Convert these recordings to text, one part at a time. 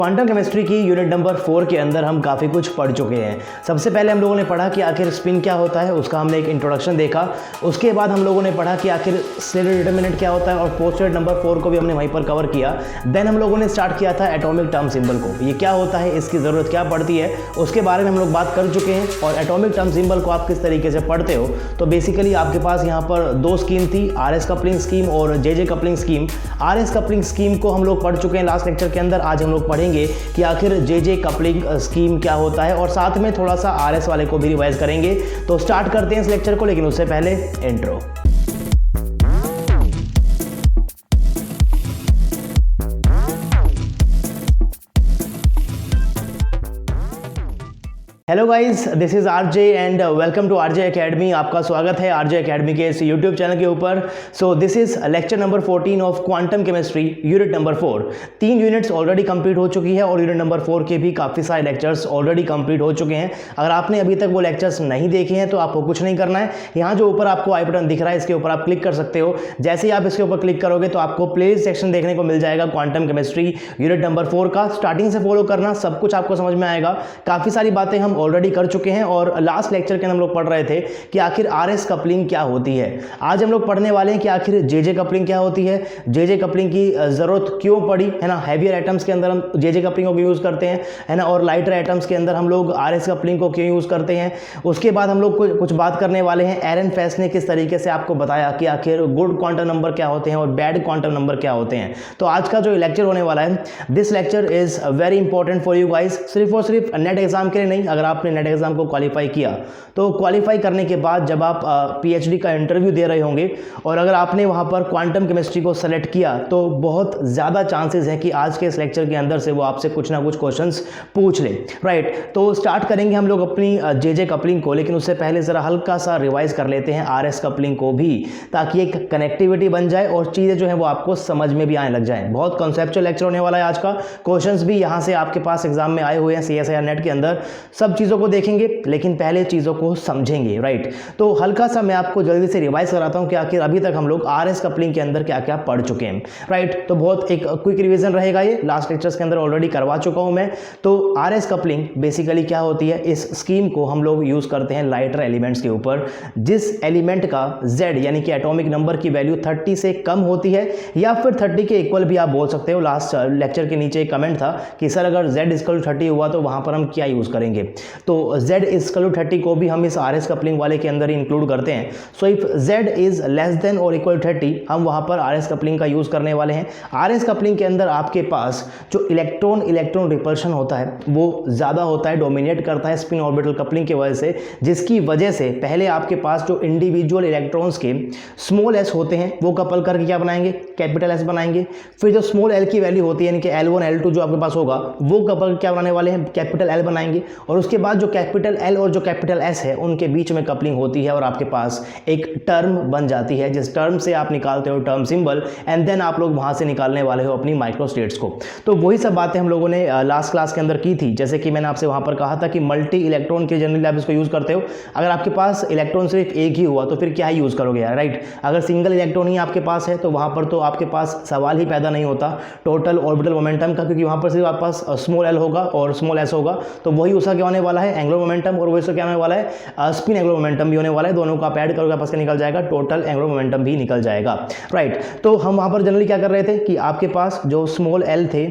Quantum chemistry की unit number 4 के अंदर हम काफ़ी कुछ पढ़ चुके हैं। सबसे पहले हम लोगों ने पढ़ा कि आखिर स्पिन क्या होता है, उसका हमने एक इंट्रोडक्शन देखा। उसके बाद हम लोगों ने पढ़ा कि आखिर स्लेटर डिटर्मिनेंट क्या होता है और पोस्ट यूनिट नंबर 4 को भी हमने वहीं पर कवर किया। देन हम लोगों ने स्टार्ट किया था एटॉमिक टर्म सिंबल को, ये क्या होता है, इसकी ज़रूरत क्या पड़ती है, उसके बारे में हम लोग बात कर चुके हैं। और एटॉमिक टर्म सिंबल को आप किस तरीके से पढ़ते हो, तो बेसिकली आपके पास यहाँ पर दो स्कीम थी, RS कपलिंग स्कीम और JJ coupling scheme. RS coupling scheme को हम लोग पढ़ चुके हैं लास्ट लेक्चर के अंदर। आज हम लोग पढ़ेंगे कि आखिर JJ कपलिंग स्कीम क्या होता है और साथ में थोड़ा सा RS वाले को भी रिवाइज करेंगे। तो स्टार्ट करते हैं इस लेक्चर को, लेकिन उससे पहले intro. Hello guys, this is RJ and welcome to RJ academy. आपका स्वागत है RJ अकेडमी के इस यूट्यूब चैनल के ऊपर। So this is lecture number 14 of quantum chemistry unit number 4। 3 units already complete हो चुकी है और यूनिट नंबर 4 के भी काफ़ी सारे लेक्चर्स ऑलरेडी कंप्लीट हो चुके हैं। अगर आपने अभी तक वो लेक्चर्स नहीं देखे हैं तो आपको कुछ नहीं करना है। यहाँ जो ऊपर आपको आई बटन दिख रहा है, इसके ऊपर आप क्लिक कर सकते हो। जैसे ही आप इसके ऊपर क्लिक करोगे तो आपको प्लेलिस्ट सेक्शन देखने को मिल जाएगा क्वांटम केमिस्ट्री यूनिट नंबर 4 का। स्टार्टिंग से फॉलो करना, सब कुछ आपको समझ में आएगा। काफ़ी सारी बातें हम ऑलरेडी कर चुके हैं और लास्ट लेक्चर के हम लोग पढ़ रहे थे कि आखिर RS कपलिंग क्या होती है। आज हम लोग पढ़ने वाले हैं कि आखिर JJ कपलिंग क्या होती है, JJ कपलिंग की जरूरत क्यों पड़ी, है ना। हैवियर एटम्स के अंदर हम JJ कपलिंग को यूज करते हैं, है ना, और लाइटर एटम्स के अंदर हम लोग RS कपलिंग को क्यों यूज करते हैं। उसके बाद हम लोग कुछ बात करने वाले हैं एरन फेस ने किस तरीके से आपको बताया कि आखिर गुड क्वांटम नंबर क्या होते हैं और बैड क्वांटम नंबर क्या होते हैं। तो आज का जो लेक्चर होने वाला है, this lecture is very important for you guys. सिर्फ और सिर्फ नेट एग्जाम के लिए नहीं, अगर आपने नेट एग्जाम को क्वालिफाई किया तो क्वालिफाई करने के बाद जब आप PhD का इंटरव्यू दे रहे होंगे और अगर आपने वहां पर क्वांटम केमिस्ट्री को सेलेक्ट किया तो बहुत ज़्यादा चांसेस है कि आज के इस लेक्चर के अंदर से वो आपसे कुछ ना कुछ क्वेश्चंस पूछ ले, राइट। तो स्टार्ट करेंगे हम लोग अपनी JJ कपलिंग को, लेकिन उससे पहले ज़रा हल्का सा रिवाइज कर लेते हैं RS कपलिंग को भी, ताकि एक कनेक्टिविटी बन जाए और चीज़ें जो है वो आपको समझ में भी आने लग जाए। बहुत कॉन्सेप्चुअल लेक्चर होने वाला है आज का। क्वेश्चंस भी यहाँ से आपके पास एग्जाम में आए हुए हैं CSIR नेट के अंदर। सब चीज़ों को देखेंगे लेकिन पहले चीज़ों को समझेंगे, राइट। तो हल्का सा मैं आपको जल्दी से रिवाइज कराता हूं कि आखिर अभी तक हम लोग RS कपलिंग के अंदर क्या क्या पढ़ चुके हैं, राइट। तो बहुत एक क्विक रिवीजन रहेगा, ये लास्ट लेक्चर्स के अंदर ऑलरेडी करवा चुका हूं मैं। तो RS कपलिंग बेसिकली क्या होती है, इस स्कीम को हम लोग यूज करते हैं लाइटर एलिमेंट्स के ऊपर। जिस एलिमेंट का Z यानी कि एटॉमिक नंबर की वैल्यू 30 से कम होती है या फिर 30 के इक्वल भी आप बोल सकते हो। लास्ट लेक्चर के नीचे एक कमेंट था कि सर अगर Z = 30 हुआ तो वहां पर हम क्या यूज करेंगे। तो Z = 30 को भी हम इस RS कपलिंग वाले के अंदर ही इंक्लूड करते हैं। So if Z is less than और इक्वल 30, हम वहां पर RS कपलिंग का यूज करने वाले हैं। RS कपलिंग के अंदर आपके पास जो इलेक्ट्रॉन रिपल्शन होता है वो ज्यादा होता है, डोमिनेट करता है स्पिन ऑर्बिटल कपलिंग की वजह से, जिसकी वजह से पहले आपके पास जो इंडिविजुअल इलेक्ट्रॉन्स के स्मॉल s होते हैं वो कपल करके क्या बनाएंगे, कैपिटल S बनाएंगे। फिर जो स्मॉल l की वैल्यू होती है यानी कि L1 L2 जो आपके पास होगा वो कपल क्या बनाने वाले हैं, कैपिटल L बनाएंगे। और उसके बाद जो कैपिटल L और जो कैपिटल S है उनके बीच में कपलिंग होती है और आपके पास एक टर्म बन जाती है, जिस टर्म से आप निकालते हो टर्म सिंबल एंड देन आप लोग वहां से निकालने वाले हो अपनी माइक्रोस्टेट्स को। तो वही सब बातें हम लोगों ने लास्ट क्लास के अंदर की थी। जैसे कि मैंने आपसे वहां पर कहा था कि मल्टी इलेक्ट्रॉन के जनरली आप इसको यूज करते हो। अगर आपके पास इलेक्ट्रॉन सिर्फ एक ही हुआ तो फिर क्या यूज करोगे यार, राइट। अगर सिंगल इलेक्ट्रॉन ही आपके पास है तो वहां पर तो आपके पास सवाल ही पैदा नहीं होता टोटल ऑर्बिटल मोमेंटम का, क्योंकि वहां पर सिर्फ आपके पास स्मॉल l होगा और स्मॉल s होगा। तो वही उसका क्या होने वाला है, एंगुलर मोमेंटम, और वही उसका क्या होने वाला है, स्पिन एंगुलर मोमेंटम भी होने वाला है। दोनों को आप ऐड करोगे आपस का निकल जाएगा, टोटल एंगुलर मोमेंटम भी निकल जाएगा, राइट। तो हम वहां पर जनरली क्या कर रहे थे कि आपके पास जो स्मॉल l थे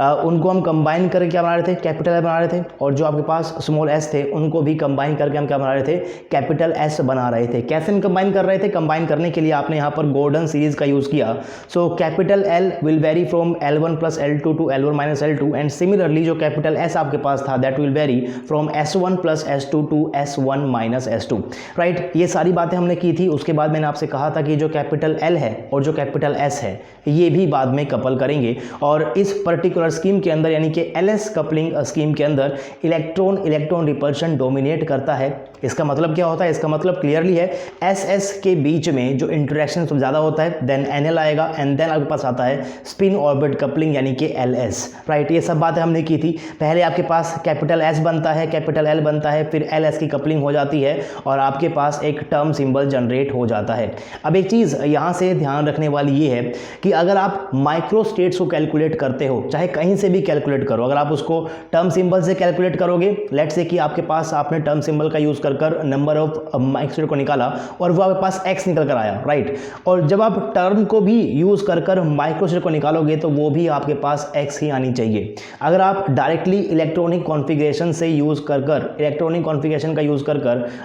उनको हम कंबाइन करके क्या बना रहे थे, कैपिटल L बना रहे थे, और जो आपके पास स्मॉल s थे उनको भी कंबाइन करके हम क्या बना रहे थे, कैपिटल S बना रहे थे। कैसे हम कंबाइन कर रहे थे, कंबाइन करने के लिए आपने यहाँ पर गॉर्डन सीरीज का यूज किया। So capital L will vary from L1 + L2 to L1 - L2 and similarly जो कैपिटल S आपके पास था that will vary from S1 + S2 to S1 - S2, right. ये सारी बातें हमने की थी। उसके बाद मैंने आपसे कहा था कि जो कैपिटल L है और जो कैपिटल S है ये भी बाद में कपल करेंगे। और इस पर्टिकुलर स्कीम के अंदर यानी कि LS कपलिंग स्कीम के अंदर इलेक्ट्रॉन रिपल्शन डोमिनेट करता है इसका मतलब क्या होता है, इसका मतलब क्लियरली है एस एस के बीच में जो इंटरेक्शन ज़्यादा होता है देन एन एल आएगा, एंड देन आपके पास आता है स्पिन ऑर्बिट कपलिंग यानी कि एल एस, राइट। ये सब बातें हमने की थी। पहले आपके पास कैपिटल एस बनता है, कैपिटल एल बनता है, फिर एल एस की कपलिंग हो जाती है और आपके पास एक टर्म सिंबल जनरेट हो जाता है। अब एक चीज़ यहाँ से ध्यान रखने वाली ये है कि अगर आप माइक्रो स्टेट्स को कैलकुलेट करते हो, चाहे कहीं से भी कैलकुलेट करो, अगर आप उसको टर्म सिंबल से कैलकुलेट करोगे, लेट्स से कि आपके पास आपने टर्म सिंबल का यूज़ कर नंबर ऑफ माइक्रो स्टेट को निकाला और वो आपके पास एक्स निकल कर आया, राइट। और जब आप टर्म को भी यूज़ कर माइक्रो स्टेट को निकालोगे तो वो भी आपके पास एक्स ही आनी चाहिए। अगर आप डायरेक्टली इलेक्ट्रॉनिक कॉन्फ़िगरेशन से यूज़ कर इलेक्ट्रॉनिक कॉन्फ़िगरेशन का यूज़ कर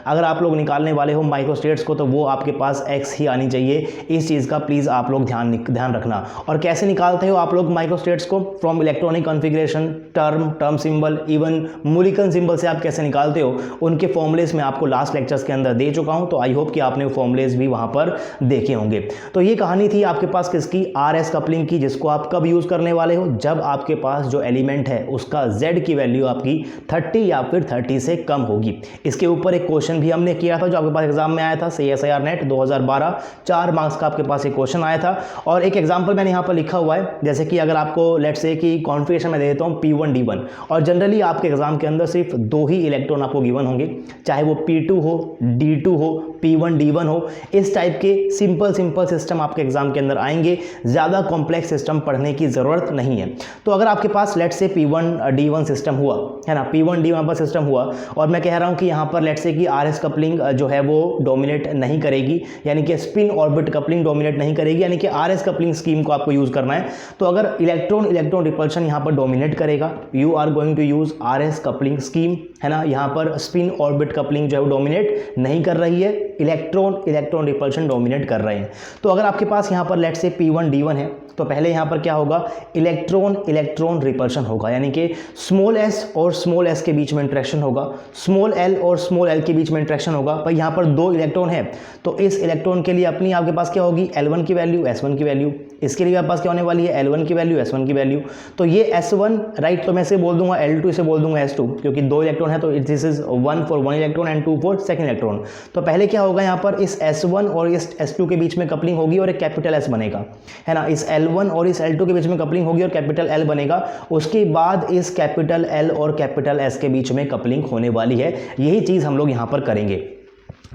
अगर आप लोग निकालने वाले हो माइक्रो स्टेट्स को, तो वो आपके पास एक्स ही आनी चाहिए। इस चीज़ का प्लीज़ आप लोग ध्यान रखना। और कैसे निकालते हो आप लोग माइक्रो स्टेट्स को? From electronic configuration, term symbol, even Mulliken symbol से आप कैसे निकालते हो, उनके फॉर्मुलेज मैं आपको लास्ट लेक्चर्स के अंदर दे चुका हूं, तो आई होप कि आपने वो फॉर्मुलेज भी वहां पर देखे होंगे। तो ये कहानी थी आपके पास किसकी, आर एस कपलिंग की, जिसको आप कब यूज़ करने वाले हो, जब आपके पास जो एलिमेंट है उसका Z की वैल्यू आपकी 30 या फिर 30 से कम होगी। इसके ऊपर एक क्वेश्चन भी हमने किया था जो आपके पास एग्जाम में आया था, CSIR नेट 2012, 4 मार्क्स का आपके पास एक क्वेश्चन आया था। और एक एग्जांपल मैंने यहाँ पर लिखा हुआ है, जैसे कि अगर आपको लेट्स से कि कॉन्फ़िगरेशन में दे देता हूँ P1 D1, और जनरली आपके एग्जाम के अंदर सिर्फ 2 ही इलेक्ट्रॉन आपको गिवन होंगे, चाहे वो P2 हो, D2 हो, P1 D1 हो। इस टाइप के सिंपल सिस्टम आपके एग्जाम के अंदर आएंगे, ज़्यादा कॉम्प्लेक्स सिस्टम पढ़ने की ज़रूरत नहीं है। तो अगर आपके पास let's say P1 D1 system हुआ है ना, P1 D1 पर सिस्टम हुआ, और मैं कह रहा हूँ कि यहाँ पर लेट्स से कि आर एस कपलिंग जो है वो डोमिनेट नहीं करेगी, यानी कि स्पिन ऑर्बिट कपलिंग डोमिनेट नहीं करेगी, यानी कि आर एस कपलिंग स्कीम को आपको यूज़ करना है। तो अगर इलेक्ट्रॉन रिपल्शन यहाँ पर डोमिनेट करेगा, you are going to use R S coupling scheme, है ना। यहाँ पर स्पिन ऑर्बिट कपलिंग जो है वो डोमिनेट नहीं कर रही है, इलेक्ट्रॉन रिपल्शन डोमिनेट कर रहे हैं। तो अगर आपके पास यहाँ पर लेट्स से P1 D1 है, तो पहले यहाँ पर क्या होगा, इलेक्ट्रॉन रिपल्शन होगा, यानी कि स्मॉल s और स्मॉल s के बीच में इंटरेक्शन होगा, स्मॉल l और स्मॉल l के बीच में इंटरेक्शन होगा। पर यहाँ पर 2 इलेक्ट्रॉन है, तो इस इलेक्ट्रॉन के लिए अपनी आपके पास क्या होगी, L1 की वैल्यू, S1 की वैल्यू। इसके लिए आपके पास क्या होने वाली है, L1 की वैल्यू, S1 की वैल्यू। तो ये S1, राइट, तो मैं इसे बोल दूंगा L2, इसे बोल दूंगा S2, क्योंकि 2 इलेक्ट्रॉन है, तो this is 1 for 1 electron and 2 for second electron. तो पहले क्या होगा, यहाँ पर इस S1 और इस S2 के बीच में कपलिंग होगी और एक कैपिटल S बनेगा, है ना। इस L1 और इस L2 के बीच में कपलिंग होगी और कैपिटल L बनेगा। उसके बाद इस कैपिटल L और कैपिटल S के बीच में कपलिंग होने वाली है। यही चीज़ हम लोग यहाँ पर करेंगे,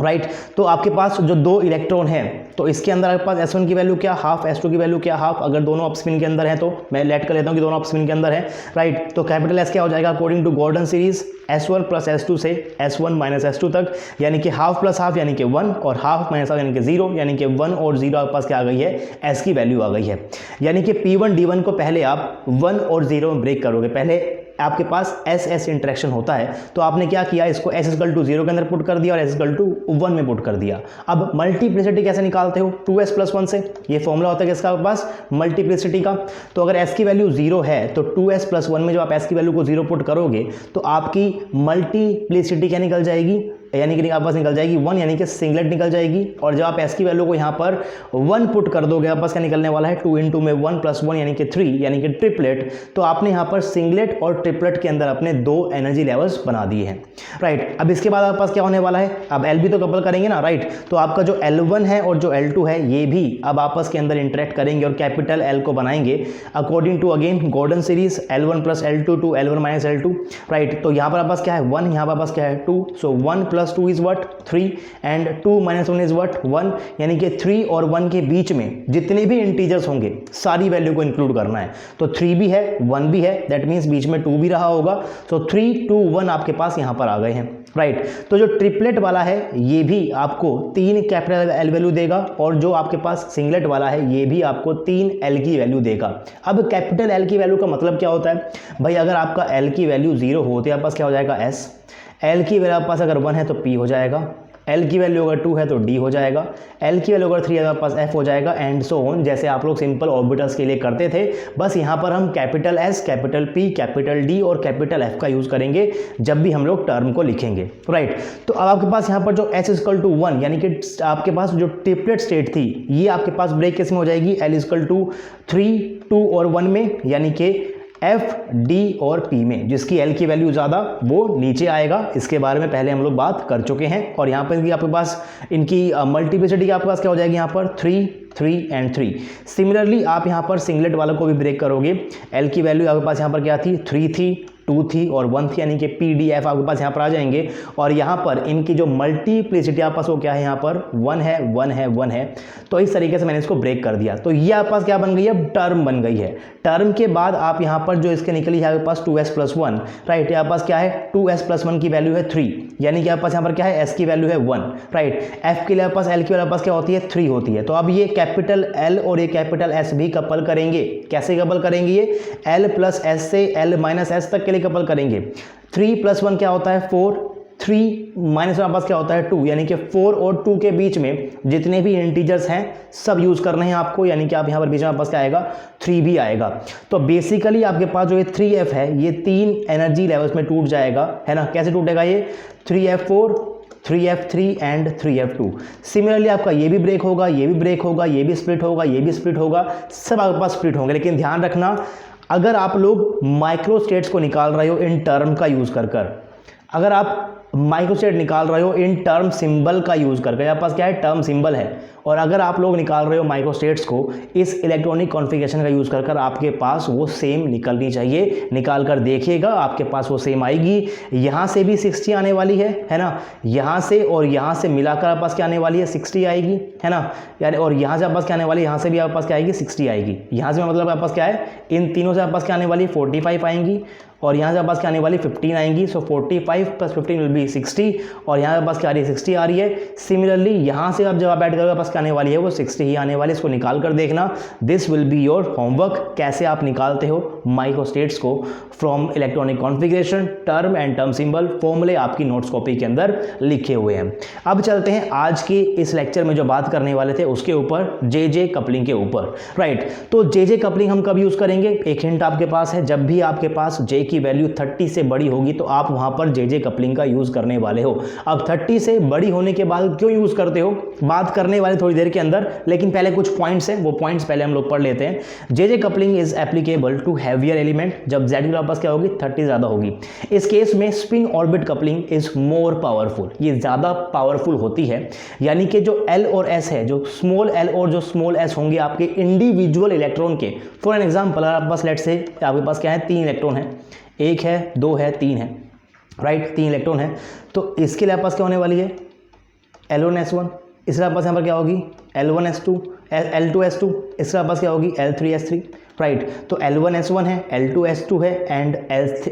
राइट। तो आपके पास जो 2 इलेक्ट्रॉन हैं, तो इसके अंदर आपके पास S1 की वैल्यू क्या, हाफ, S2 की वैल्यू क्या, हाफ। अगर दोनों अप स्पिन के अंदर है, तो मैं लेट कर लेता हूँ कि दोनों अप स्पिन के अंदर है, राइट। तो कैपिटल S क्या हो जाएगा, according to Gordan series, S1 plus S2 से S1 माइनस S2 तक, यानी कि हाफ प्लस हाफ यानी कि 1, और हाफ माइनस हाफ यानी कि 0, यानी कि 1 और 0 आपके पास क्या आ गई है, S की वैल्यू आ गई है। यानी कि P1 D1 को पहले आप 1 और 0 में ब्रेक करोगे। पहले आपके पास S इंटरेक्शन होता है, तो आपने क्या किया, इसको S = 0 के अंदर पुट कर दिया और S = 1 में पुट कर दिया। अब मल्टीप्लिसिटी कैसे निकालते हो, 2S + 1 से। ये फॉर्मूला होता है किसका आपके पास, मल्टीप्लिसिटी का। तो अगर S की वैल्यू 0 है, तो 2S + 1 में जब आप S की वैल्यू को 0 पुट करोगे, तो आपकी मल्टीप्लिसिटी क्या निकल जाएगी, यानी कि आपके पास निकल जाएगी 1, यानी कि सिंगलेट निकल जाएगी। और जब आप S की वैल्यू को यहाँ पर 1 पुट कर दोगे, आपके पास क्या निकलने वाला है, 2 × में 1 + 1 यानी कि 3, यानी कि ट्रिपलेट। तो आपने यहाँ पर सिंगलेट और ट्रिपलेट के अंदर अपने 2 एनर्जी लेवल्स बना दिए हैं, राइट। अब इसके बाद आपके पास क्या होने वाला है, अब L भी तो कपल करेंगे ना, राइट। तो आपका जो L1 है और जो L2 है, ये भी अब आपस के अंदर इंटरेक्ट करेंगे और कैपिटल L को बनाएंगे according to again Gordan series, L1 + L2 to L1 - L2, right. तो यहाँ पर आपके पास क्या है, 1, यहाँ पर आपके पास क्या है, 2। सो 1 + 2 is what, 3, and 2 - 1 is what, 1, यानी कि 3 और 1 के बीच में जितने भी इंटीजर्स होंगे सारी वैल्यू को इंक्लूड करना है। तो 3 भी है, 1 भी है, दैट मीन्स बीच में 2 भी रहा होगा। सो 3, 2, 1 आपके पास यहाँ पर आ गए हैं, राइट। तो जो ट्रिपलेट वाला है, ये भी आपको 3 कैपिटल L वैल्यू देगा, और जो आपके पास सिंगलेट वाला है, ये भी आपको 3 L की वैल्यू देगा। अब कैपिटल L की वैल्यू का मतलब क्या होता है भाई, अगर आपका L की वैल्यू 0 हो, तो आपके पास क्या हो जाएगा, S। L की वैल्यू आपके पास अगर 1 है तो P हो जाएगा, L की वैल्यू अगर 2 है तो D हो जाएगा, L की वैल्यू अगर 3 है तो आपके पास F हो जाएगा, एंड सो ऑन, जैसे आप लोग सिंपल ऑर्बिटल्स के लिए करते थे। बस यहाँ पर हम capital S, capital P, capital D और कैपिटल F का यूज़ करेंगे जब भी हम लोग टर्म को लिखेंगे, राइट। तो अब आपके पास यहाँ पर जो S = 1, यानी कि आपके पास जो ट्रिपलेट स्टेट थी, ये आपके पास ब्रेक किस में हो जाएगी, L = 3, 2 और 1 में, यानी कि एफ, डी और पी में जिसकी एल की वैल्यू ज़्यादा वो नीचे आएगा। इसके बारे में पहले हम लोग बात कर चुके हैं। और यहाँ पर भी आपके पास इनकी मल्टीप्लिसिटी आपके पास क्या हो जाएगी, यहाँ पर 3 3 एंड 3। सिमिलरली आप यहाँ पर सिंगलेट वालों को भी ब्रेक करोगे, एल की वैल्यू आपके पास यहाँ पर क्या थी, 3 थी, 2 थी और 1 थी, यानी कि पी डी एफ आपके पास यहाँ पर आ जाएंगे। और यहाँ पर इनकी जो मल्टीप्लिसिटी आपके पास वो क्या है, यहाँ पर 1 है 1 है 1 है। तो इस तरीके से मैंने इसको ब्रेक कर दिया। तो ये आपके पास क्या बन गई है, टर्म बन गई है। टर्म के बाद आप यहाँ पर जो इसके निकली है आपके पास 2s+1, राइट। यहाँ पास क्या है, 2s+1 की वैल्यू है 3, यानी कि आपके पास यहाँ पर क्या है, s की वैल्यू है 1, राइट। f के लिए आपके पास l की वैल्यू पास क्या होती है, 3 होती है। तो अब ये कैपिटल L और ये कैपिटल S भी कपल करेंगे। कैसे कपल करेंगे, ये L + S से L - S तक के लिए कपल करेंगे। 3 + 1 क्या होता है, 4, 3 - 1 आपके पास क्या होता है, 2, यानी कि 4 और 2 के बीच में जितने भी इंटीजर्स हैं सब यूज करने हैं आपको, यानी कि आप यहाँ पर बीच में आपके पास क्या आएगा, 3 भी आएगा। तो बेसिकली आपके पास जो ये 3f है ये 3 एनर्जी लेवल्स में टूट जाएगा, है ना। कैसे टूटेगा ये, 3f4, 3f3 and 3f2। Similarly आपका ये भी ब्रेक होगा, ये भी ब्रेक होगा, ये भी स्प्लिट होगा, ये भी स्प्लिट होगा, सब आपके पास स्प्लिट होंगे। लेकिन ध्यान रखना, अगर आप लोग माइक्रोस्टेट्स को निकाल रहे हो इन टर्म का यूज कर कर, अगर आप माइक्रोस्टेट निकाल रहे हो इन टर्म सिंबल का यूज करके, आपके पास क्या है, टर्म सिंबल है, और अगर आप लोग निकाल रहे हो माइक्रोस्टेट्स को इस इलेक्ट्रॉनिक कॉन्फ़िगरेशन का यूज कर कर, आपके पास वो सेम निकलनी चाहिए। निकाल कर देखिएगा, आपके पास वो सेम आएगी। यहाँ से भी 60 आने वाली है ना, यहाँ से और यहाँ से मिलाकर आपके पास क्या आने वाली है, 60 आएगी, है ना यार। और यहाँ से आपके पास क्या आने वाली है, यहाँ से भी आपके पास क्या आएगी, 60 आएगी। यहाँ से मतलब आपके पास क्या है, इन तीनों से आपके पास क्या आने वाली है, 45 आएंगी, और यहाँ से आपके पास क्या आने वाली 15 आएंगी। सो 45 + 15 विल बी 60, और यहाँ पे पास क्या आ रही है, 60 आ रही है। सिमिलरली यहाँ से आप जब आप ऐड करोगे पास क्या आने वाली है, वो 60 ही आने वाली है। इसको निकाल कर देखना, this will be your homework, कैसे आप निकालते हो माइक्रोस्टेट्स को from electronic configuration, term and term symbol. फॉर्मूले आपकी नोट्स कॉपी के अंदर लिखे हुए हैं। अब चलते हैं आज के इस लेक्चर में जो बात करने वाले थे उसके ऊपर, जे कपलिंग के ऊपर, राइट। तो जे कपलिंग हम कब यूज करेंगे, एक हिंट आपके पास है, जब भी आपके पास जे की वैल्यू 30 से बड़ी होगी तो आप वहां पर जे कपलिंग का यूज करने वाले हो। अब 30 से बड़ी होने के बाद क्यों यूज करते हो, बात करने वाले थोड़ी देर के अंदर, लेकिन पहले कुछ पॉइंट्स हैं, वो पॉइंट्स पहले हम लोग पढ़ लेते हैं। J coupling is applicable to heavier element, जब जेड की पास क्या होगी, 30 ज्यादा होगी। इस केस में spin orbit coupling is more powerful, ये ज्यादा पावरफुल होती है। यानी कि जो एल और एस है, जो स्मॉल एल और जो स्मॉल एस होंगे आपके इंडिविजुअल इलेक्ट्रॉन के। फॉर एन एग्जाम्पल, आपके पास लेट्स से आपके पास क्या है, 3 इलेक्ट्रॉन है, 1 है, 2 है, 3 है, राइट, 3 इलेक्ट्रॉन है। तो इसके लिए आपके पास क्या होने वाली है, L1s1, इसके पास यहाँ पर क्या होगी, L1s2, L2s2, इसके पास क्या होगी, L3s3, राइट। तो L1s1 है, L2s2 है एंड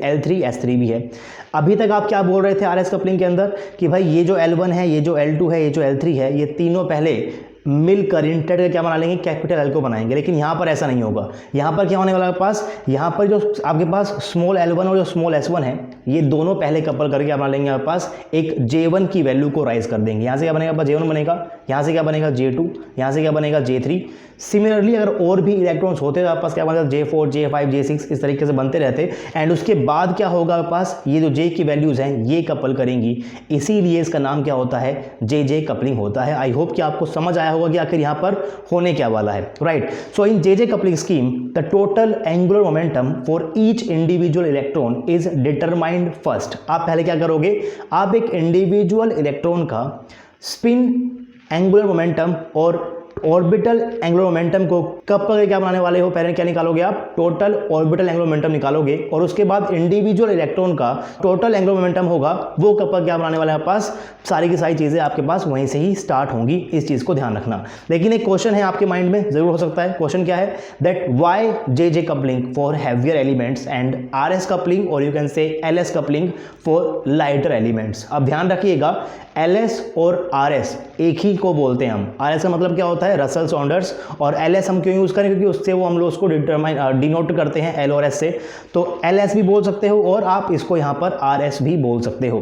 L3s3 भी है। अभी तक आप क्या बोल रहे थे RS कपलिंग के अंदर कि भाई ये जो L1 है, ये जो L2 है, ये जो L3 है, ये तीनों पहले मिलकर इंटर क्या बना लेंगे, कैपिटल एल को बनाएंगे। लेकिन यहाँ पर ऐसा नहीं होगा। यहाँ पर क्या होने वाला है आपके पास, यहाँ पर जो आपके पास स्मॉल L1 और जो स्मॉल S1 है, ये दोनों पहले कपल करके बना लेंगे आपके पास, एक J1 की वैल्यू को राइज कर देंगे। यहाँ से क्या बनेगा, J1 बनेगा, यहाँ से क्या बनेगा, J2, यहाँ से क्या बनेगा, J3। सिमिलरली अगर और भी इलेक्ट्रॉन्स होते तो आपके पास क्या बनेगा, J4, J5, J6, इस तरीके से बनते रहते। एंड उसके बाद क्या होगा आपके पास, ये जो J की वैल्यूज़ हैं ये कपल करेंगी, इसीलिए इसका नाम क्या होता है, जे कपलिंग होता है। आई होप कि आपको समझ आया होगा कि आखिर यहाँ पर होने क्या वाला है, right. So in J coupling scheme the total angular momentum for each individual electron is determined first. आप पहले क्या करोगे, आप एक इंडिविजुअल इलेक्ट्रॉन का स्पिन एंगुलर मोमेंटम और ऑर्बिटल एंगुलर मोमेंटम को कब पर क्या बनाने वाले हो, पहले क्या निकालोगे आप, टोटल ऑर्बिटल एंगुलर मोमेंटम निकालोगे, और उसके बाद इंडिविजुअल इलेक्ट्रॉन का टोटल एंगुलर मोमेंटम होगा, वो कब पर क्या बनाने वाले हैं पास, सारी की सारी चीजें आपके पास वहीं से ही स्टार्ट होंगी। इस चीज को ध्यान रखना। लेकिन एक क्वेश्चन है आपके माइंड में जरूर हो सकता है, क्वेश्चन क्या है, that why J coupling for heavier elements and RS coupling और you can say LS coupling for lighter elements. अब ध्यान रखिएगा, LS और RS एक ही को बोलते हैं हम। RS का मतलब क्या होता है, रसल सॉन्डर्स, और LS हम क्यों यूज करें, क्योंकि उससे वो हम लोग उसको डिनोट करते हैं L और S से। तो LS भी बोल सकते हो और आप इसको यहाँ पर RS भी बोल सकते हो।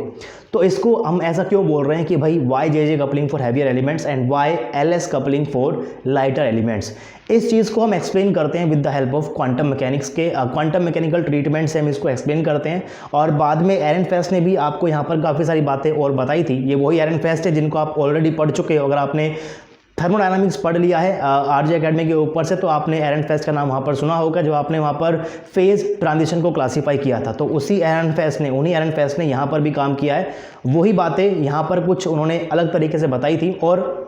तो इसको हम ऐसा क्यों बोल रहे हैं कि भाई why J coupling for heavier elements and why LS coupling for lighter elements. इस चीज़ को हम एक्सप्लेन करते हैं with the help of quantum mechanics के क्वांटम मैकेनिकल ट्रीटमेंट से हम इसको एक्सप्लेन करते हैं। और बाद में एरन फेस्ट ने भी आपको यहाँ पर काफ़ी सारी बातें और बताई थी। ये वही एरन फेस्ट है जिनको आप ऑलरेडी पढ़ चुके हो। अगर आपने थर्मोडायनामिक्स पढ़ लिया है आरजे एकेडमी के ऊपर से, तो आपने एरनफेस्ट का नाम वहाँ पर सुना होगा, जो आपने वहाँ पर फेज ट्रांजिशन को क्लासीफाई किया था। तो उन्हीं एरनफेस्ट ने यहाँ पर भी काम किया है। वही बातें यहाँ पर कुछ उन्होंने अलग तरीके से बताई थी और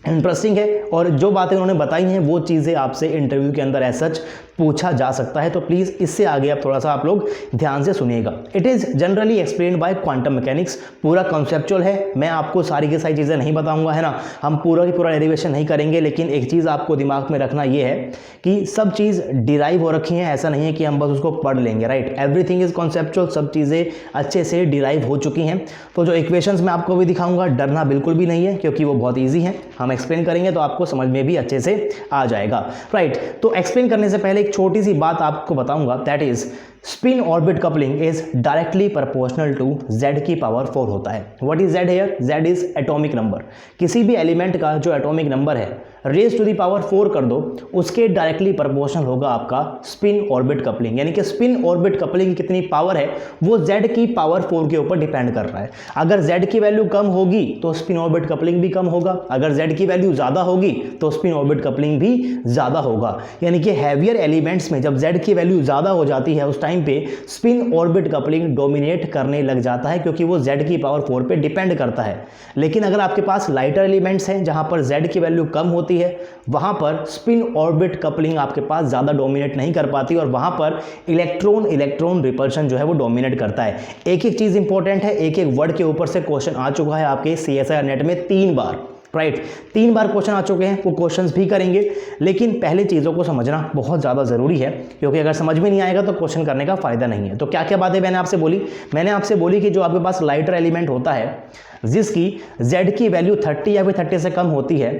इंटरेस्टिंग है, और जो बातें उन्होंने बताई हैं वो चीज़ें आपसे इंटरव्यू के अंदर एज सच पूछा जा सकता है। तो प्लीज़ इससे आगे आप थोड़ा सा आप लोग ध्यान से सुनिएगा। It is generally explained bye quantum mechanics. पूरा कॉन्सेप्चुअल है, मैं आपको सारी की सारी चीज़ें नहीं बताऊंगा, है ना, हम पूरा की पूरा डेरिवेशन नहीं करेंगे, लेकिन एक चीज़ आपको दिमाग में रखना ये है कि सब चीज़ डिराइव हो रखी है, ऐसा नहीं है कि हम बस उसको पढ़ लेंगे, राइट। एवरीथिंग इज कॉन्सेप्चुअल, सब चीज़ें अच्छे से डिराइव हो चुकी हैं। तो जो इक्वेशंस मैं आपको भी दिखाऊंगा, डरना बिल्कुल भी नहीं है, क्योंकि वो बहुत ईजी है, हम एक्सप्लेन करेंगे तो आपको समझ में भी अच्छे से आ जाएगा, राइट। तो एक्सप्लेन करने से पहले एक छोटी सी बात आपको बताऊंगा, that is spin orbit coupling is directly proportional to z की पावर 4 होता है। What is z here? z is atomic number. किसी भी एलिमेंट का जो एटॉमिक नंबर है रेज टू दी पावर 4 कर दो, उसके डायरेक्टली प्रोपोर्शनल होगा आपका स्पिन ऑर्बिट कपलिंग। यानी कि स्पिन ऑर्बिट कपलिंग की कितनी पावर है वो z की पावर 4 के ऊपर डिपेंड कर रहा है। अगर z की वैल्यू कम होगी तो स्पिन ऑर्बिट कपलिंग भी कम होगा, अगर z की वैल्यू ज्यादा होगी तो स्पिन ऑर्बिट कपलिंग भी ज्यादा होगा। यानी कि हैवियर एलिमेंट्स में जब z की वैल्यू ज्यादा हो जाती है उस टाइम पे स्पिन ऑर्बिट कपलिंग डोमिनेट करने लग जाता है, क्योंकि वो z की पावर 4 पे डिपेंड करता है। लेकिन अगर आपके पास लाइटर एलिमेंट्स हैं जहां पर z की वैल्यू कम होती है, वहां पर स्पिन ऑर्बिट कपलिंग आपके पास ज्यादा डोमिनेट नहीं कर पाती और वहां पर इलेक्ट्रॉन रिपल्शन जो है वो डोमिनेट करता है। एक एक चीज इंपॉर्टेंट है, एक एक वर्ड के ऊपर से क्वेश्चन आ चुका है आपके CSIR नेट में 3 बार, राइट। 3 बार क्वेश्चन आ चुके हैं, वो क्वेश्चंस भी करेंगे, लेकिन पहले चीज़ों को समझना बहुत ज़्यादा ज़रूरी है, क्योंकि अगर समझ में नहीं आएगा तो क्वेश्चन करने का फ़ायदा नहीं है। तो क्या क्या बातें मैंने आपसे बोली? मैंने आपसे बोली कि जो आपके पास लाइटर एलिमेंट होता है जिसकी z की वैल्यू 30 या फिर 30 से कम होती है,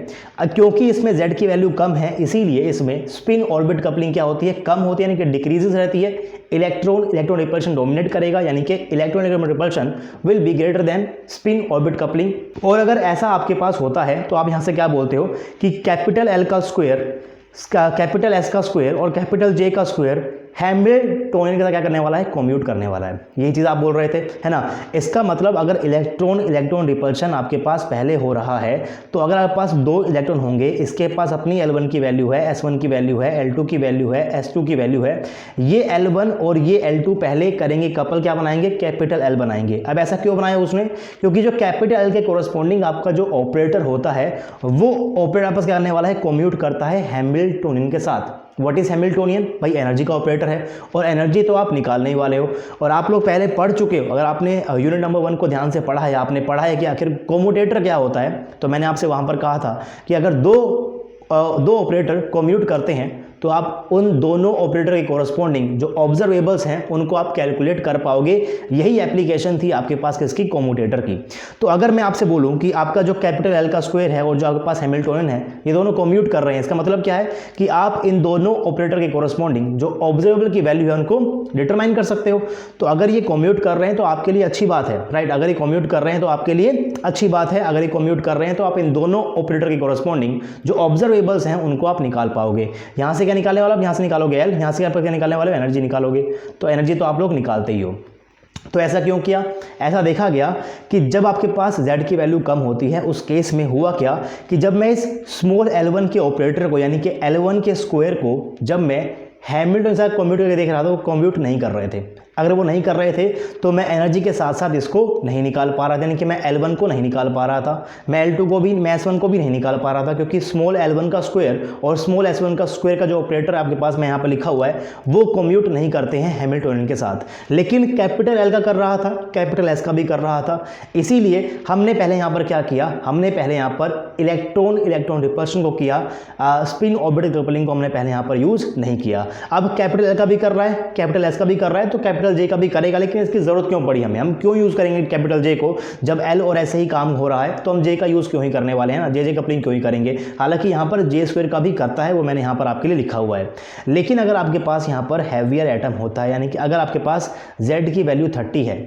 क्योंकि इसमें z की वैल्यू कम है इसीलिए इसमें स्पिन ऑर्बिट कपलिंग क्या होती है? कम होती है, यानी कि डिक्रीजेस रहती है। इलेक्ट्रॉन रिपल्शन डोमिनेट करेगा, यानी कि electron repulsion will be greater than spin orbit coupling. और अगर ऐसा आपके पास होता है तो आप यहां से क्या बोलते हो कि कैपिटल L का स्क्वायर, कैपिटल S का स्क्वायर और कैपिटल J का स्क्वायर हैमिल्टोनियन के साथ क्या करने वाला है? कम्यूट करने वाला है। यही चीज़ आप बोल रहे थे, है ना। इसका मतलब अगर इलेक्ट्रॉन रिपल्शन आपके पास पहले हो रहा है तो अगर आपके पास 2 इलेक्ट्रॉन होंगे, इसके पास अपनी L1 की वैल्यू है, S1 की वैल्यू है, L2 की वैल्यू है, S2 की वैल्यू है, ये L1 और ये L2 पहले करेंगे कपल, क्या बनाएंगे? कैपिटल L बनाएंगे। अब ऐसा क्यों बनाया उसने? क्योंकि जो कैपिटल L के कोरस्पॉन्डिंग आपका जो ऑपरेटर होता है वो ऑपरेटर आपस क्या करने वाला है? कम्यूट करता है हैमिल्टोनियन के साथ। What is Hamiltonian? भाई एनर्जी का ऑपरेटर है, और एनर्जी तो आप निकालने ही वाले हो, और आप लोग पहले पढ़ चुके हो। अगर आपने यूनिट नंबर 1 को ध्यान से पढ़ा है, आपने पढ़ा है कि आखिर कोम्यूटेटर क्या होता है, तो मैंने आपसे वहां पर कहा था कि अगर दो ऑपरेटर कम्यूट करते हैं तो आप उन दोनों ऑपरेटर के कोरस्पॉन्डिंग जो ऑब्जर्वेबल्स हैं उनको आप कैलकुलेट कर पाओगे। यही एप्लीकेशन थी आपके पास किसकी? कोम्यूटेटर की। तो अगर मैं आपसे बोलूं कि आपका जो कैपिटल L का स्क्वायर है और जो आपके पास हैमिल्टोनियन है, ये दोनों कम्यूट कर रहे हैं, इसका मतलब क्या है कि आप इन दोनों ऑपरेटर के कोरस्पॉन्डिंग जो ऑब्जर्वेबल की वैल्यू है उनको डिटरमाइन कर सकते हो। तो अगर ये कम्यूट कर रहे हैं तो आपके लिए अच्छी बात है, राइट। अगर ये कम्यूट कर रहे हैं तो आपके लिए अच्छी बात है। अगर ये कम्यूट कर रहे हैं तो आप इन दोनों ऑपरेटर के कोरस्पॉन्डिंग जो ऑब्जर्वेबल्स हैं उनको आप निकाल पाओगे। यहां से क्या निकालने वाला? यहां से निकालोगे L, यहां से आप क्या निकालने वाले? एनर्जी निकालोगे। तो एनर्जी तो आप लोग निकालते ही हो। तो ऐसा क्यों किया? ऐसा देखा गया कि जब आपके पास z की वैल्यू कम होती है उस केस में हुआ क्या कि जब मैं इस स्मॉल L1 के ऑपरेटर को, यानी कि L1 के स्क्वायर को जब मैं हैमिल्टन के साथ कम्यूट करके देख रहा था, वो कम्यूट नहीं कर रहे थे। अगर वो नहीं कर रहे थे तो मैं एनर्जी के साथ साथ इसको नहीं निकाल पा रहा था, यानी कि मैं L1 को नहीं निकाल पा रहा था, मैं L2 को भी, मैं S1 को भी नहीं निकाल पा रहा था, क्योंकि स्मॉल L1 का स्क्वायर और स्मॉल S1 का स्क्वायर का जो ऑपरेटर आपके पास मैं यहाँ पर लिखा हुआ है वो कम्यूट नहीं करते हैं हैमिल्टोनियन के साथ। लेकिन कैपिटल L का कर रहा था, कैपिटल S का भी कर रहा था। इसीलिए हमने पहले यहाँ पर क्या किया? हमने पहले यहाँ पर इलेक्ट्रॉन रिपल्शन को किया, स्पिन ऑर्बिट कपलिंग को हमने पहले यहाँ पर यूज नहीं किया। अब कैपिटल L का भी कर रहा है, कैपिटल S का भी कर रहा है, तो कैपिटल J का भी करेगा। लेकिन इसकी जरूरत क्यों पड़ी हमें? हम क्यों यूज करेंगे कैपिटल J को? जब L और S ही काम हो रहा है तो हम J का यूज क्यों ही करने वाले हैं ना, J कपलिंग क्यों ही करेंगे। हालांकि यहाँ पर J स्क्वायर का भी करता है, वो मैंने यहाँ पर आपके लिए लिखा हुआ है। लेकिन अगर आपके पास यहाँ पर हैवियर एटम होता है, यानी कि अगर आपके पास Z की वैल्यू 30 है,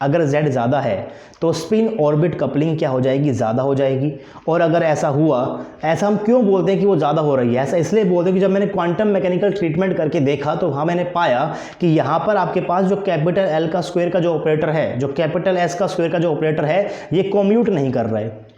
अगर Z ज़्यादा है तो स्पिन ऑर्बिट कपलिंग क्या हो जाएगी? ज़्यादा हो जाएगी। और अगर ऐसा हुआ, ऐसा हम क्यों बोलते हैं कि वो ज़्यादा हो रही है? ऐसा इसलिए बोलते हैं कि जब मैंने क्वांटम मैकेनिकल ट्रीटमेंट करके देखा तो हाँ मैंने पाया कि यहाँ पर आपके पास जो कैपिटल L का स्क्वायर का जो ऑपरेटर है, जो कैपिटल S का स्क्वायर का जो ऑपरेटर है, ये कम्यूट नहीं कर रहा है।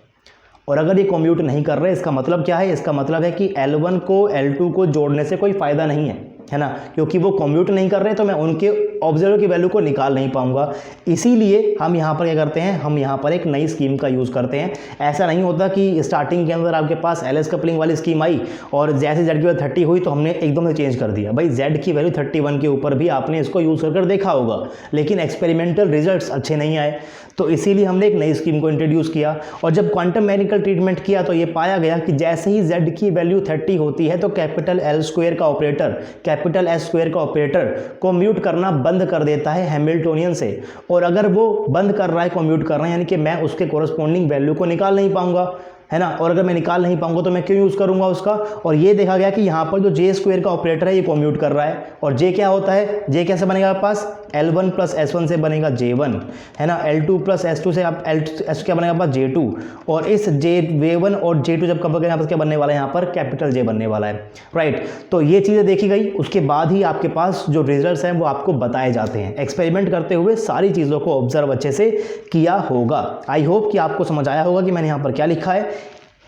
और अगर ये कम्यूट नहीं कर रहे, इसका मतलब क्या है? इसका मतलब है कि L1 को L2 को जोड़ने से कोई फ़ायदा नहीं है ना, क्योंकि वो कम्यूट नहीं कर रहे तो मैं उनके ऑब्जर्वर की वैल्यू को निकाल नहीं पाऊंगा। इसीलिए हम यहाँ पर क्या करते हैं, हम यहाँ पर एक नई स्कीम का यूज़ करते हैं। ऐसा नहीं होता कि स्टार्टिंग के अंदर आपके पास LS कपलिंग वाली स्कीम आई और जैसे Z की वैल्यू 30 हुई तो हमने एकदम से चेंज कर दिया। भाई Z की वैल्यू 31 के ऊपर भी आपने इसको यूज़ कर देखा होगा, लेकिन एक्सपेरिमेंटल रिजल्ट्स अच्छे नहीं आए, तो इसीलिए हमने एक नई स्कीम को इंट्रोड्यूस किया। और जब क्वांटम मैकेनिकल ट्रीटमेंट किया तो ये पाया गया कि जैसे ही Z की वैल्यू 30 होती है तो कैपिटल L² का ऑपरेटर, कैपिटल S² का ऑपरेटर कम्यूट करना बंद कर देता है हैमिल्टोनियन से। और अगर वो बंद कर रहा है, कम्यूट कर रहा है, यानी कि मैं उसके कोरस्पॉन्डिंग वैल्यू को निकाल नहीं पाऊंगा, है ना। और अगर मैं निकाल नहीं पाऊंगा तो मैं क्यों यूज़ करूंगा उसका। और ये देखा गया कि यहाँ पर जो J² का ऑपरेटर है ये कम्यूट कर रहा है। और J क्या होता है? J कैसे बनेगा आपके पास? L1 प्लस S1 से बनेगा J1, है ना। L2 प्लस S2 से आप S क्या बनेगा आपका? J2। और इस J1 और J2 जब कब यहाँ पर क्या बनने वाला है? यहाँ पर कैपिटल J बनने वाला है, राइट। तो ये चीज़ें देखी गई, उसके बाद ही आपके पास जो रिजल्ट्स हैं वो आपको बताए जाते हैं। एक्सपेरिमेंट करते हुए सारी चीज़ों को ऑब्जर्व अच्छे से किया होगा। आई होप कि आपको समझ आया होगा कि मैंने यहाँ पर क्या लिखा है।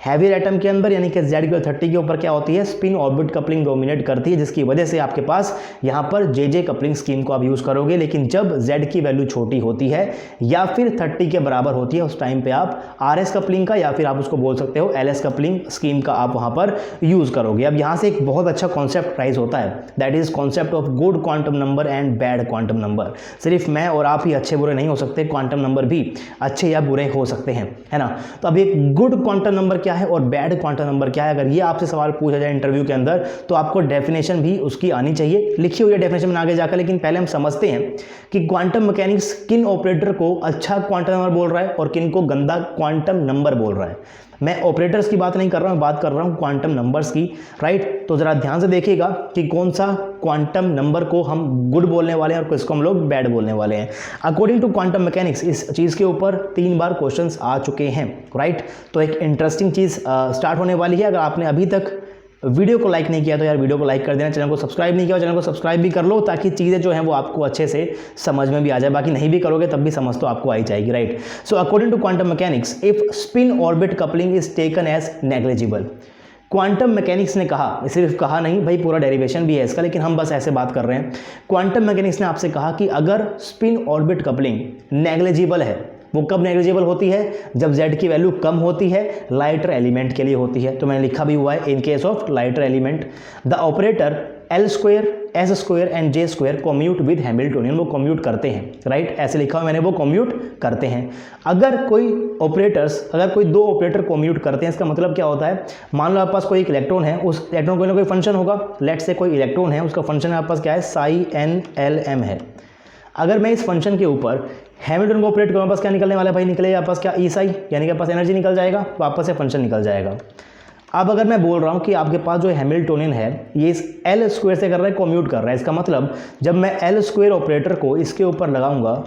हैवी एटम के अंदर यानी कि Z की 30 के ऊपर क्या होती है? स्पिन ऑर्बिट कपलिंग डोमिनेट करती है, जिसकी वजह से आपके पास यहाँ पर JJ कपलिंग स्कीम को आप यूज़ करोगे। लेकिन जब Z की वैल्यू छोटी होती है या फिर 30 के बराबर होती है, उस टाइम पे आप RS कपलिंग का या फिर आप उसको बोल सकते हो LS कपलिंग स्कीम का आप वहाँ पर यूज़ करोगे। अब यहाँ से एक बहुत अच्छा कॉन्सेप्ट राइज होता है, that is concept of good quantum number and bad quantum number. सिर्फ मैं और आप ही अच्छे बुरे नहीं हो सकते, क्वांटम नंबर भी अच्छे या बुरे हो सकते हैं, है ना। तो अब एक गुड क्वांटम नंबर क्या है और बैड क्वांटम नंबर क्या है, अगर ये आपसे सवाल पूछा जाए इंटरव्यू के अंदर तो आपको डेफिनेशन भी उसकी आनी चाहिए, लिखी हुई है डेफिनेशन में आगे जाकर। लेकिन पहले हम समझते हैं कि क्वांटम मैकेनिक्स किन ऑपरेटर को अच्छा क्वांटम नंबर बोल रहा है और किन को गंदा क्वांटम नंबर बोल रहा है। मैं ऑपरेटर्स की बात नहीं कर रहा हूँ, बात कर रहा हूँ क्वांटम नंबर्स की, राइट। तो ज़रा ध्यान से देखिएगा कि कौन सा क्वांटम नंबर को हम गुड बोलने वाले हैं और किसको हम लोग बैड बोलने वाले हैं। अकॉर्डिंग टू क्वांटम मैकेनिक्स इस चीज़ के ऊपर 3 बार क्वेश्चंस आ चुके हैं, राइट। तो एक इंटरेस्टिंग चीज़ स्टार्ट होने वाली है। अगर आपने अभी तक वीडियो को लाइक नहीं किया तो यार वीडियो को लाइक कर देना, चैनल को सब्सक्राइब नहीं किया चैनल को सब्सक्राइब भी कर लो, ताकि चीज़ें जो हैं वो आपको अच्छे से समझ में भी आ जाए। बाकी नहीं भी करोगे तब भी समझ तो आपको आई जाएगी, right. So according to quantum mechanics if spin orbit coupling is taken as negligible, quantum mechanics ने कहा, सिर्फ कहा नहीं भाई, पूरा डेरिवेशन भी है इसका, लेकिन हम बस ऐसे बात कर रहे हैं। क्वांटम मैकेनिक्स ने आपसे कहा कि अगर स्पिन ऑर्बिट कपलिंग नेग्लिजिबल है, वो कब नेग्लिजिबल होती है? जब Z की वैल्यू कम होती है, लाइटर एलिमेंट के लिए होती है। तो मैंने लिखा भी हुआ है, in case of lighter element the operator L² S² and J² commute with Hamiltonian, वो कम्यूट करते हैं, राइट। ऐसे लिखा हुआ मैंने, वो कम्यूट करते हैं। अगर कोई दो ऑपरेटर कम्यूट करते हैं, इसका मतलब क्या होता है? मान लो आपके पास कोई एक इलेक्ट्रॉन है, उस इलेक्ट्रॉन को कोई फंक्शन होगा, लेट से कोई इलेक्ट्रॉन है, उसका फंक्शन आपके पास क्या है? ψ_n_Lm है। अगर मैं इस फंक्शन के ऊपर हैमिल्टन को ऑपरेट करूँ, पास क्या निकलने वाला है भाई? निकलेगा आपस क्या? E psi, यानी कि पास एनर्जी निकल जाएगा, वापस से फंक्शन निकल जाएगा। अब अगर मैं बोल रहा हूँ कि आपके पास जो हैमिल्टोनियन है ये इस L² से कर रहा है, कम्यूट कर रहा है, इसका मतलब जब मैं L² ऑपरेटर को इसके ऊपर लगाऊंगा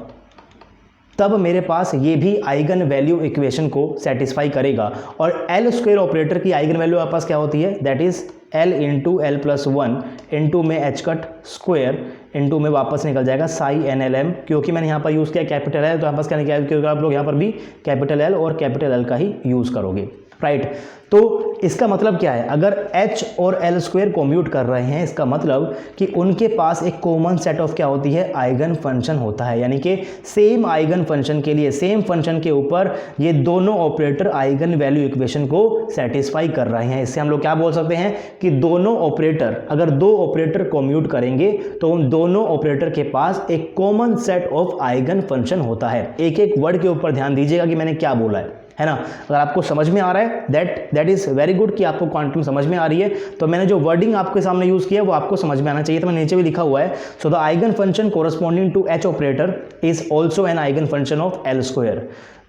तब मेरे पास ये भी आइगन वैल्यू इक्वेशन को सेटिस्फाई करेगा। और L² ऑपरेटर की आइगन वैल्यू आपके पास क्या होती है? That is L into L+1 into में H² इंटू में वापस निकल जाएगा ψ_n_Lm, क्योंकि मैंने यहाँ पर यूज़ किया कैपिटल L, तो यहाँ पास क्या निकला? क्योंकि आप लोग यहाँ पर भी कैपिटल L और कैपिटल L का ही यूज़ करोगे, राइट। तो इसका मतलब क्या है? अगर H और L² कम्यूट कर रहे हैं, इसका मतलब कि उनके पास एक कॉमन सेट ऑफ क्या होती है? आइगन फंक्शन होता है। यानी कि सेम आइगन फंक्शन के लिए, सेम फंक्शन के ऊपर ये दोनों ऑपरेटर आइगन वैल्यू इक्वेशन को सेटिस्फाई कर रहे हैं। इससे हम लोग क्या बोल सकते हैं कि दोनों ऑपरेटर, अगर 2 ऑपरेटर कम्यूट करेंगे तो उन दोनों ऑपरेटर के पास एक common set of eigen function होता है। एक एक वर्ड के ऊपर ध्यान दीजिएगा कि मैंने क्या बोला है ना। अगर आपको समझ में आ रहा है दैट इज वेरी गुड कि आपको क्वांटम समझ में आ रही है, तो मैंने जो वर्डिंग आपके सामने यूज किया वो आपको समझ में आना चाहिए। तो मैंने नीचे भी लिखा हुआ है, so the eigenfunction corresponding to H operator is also an eigenfunction of L²।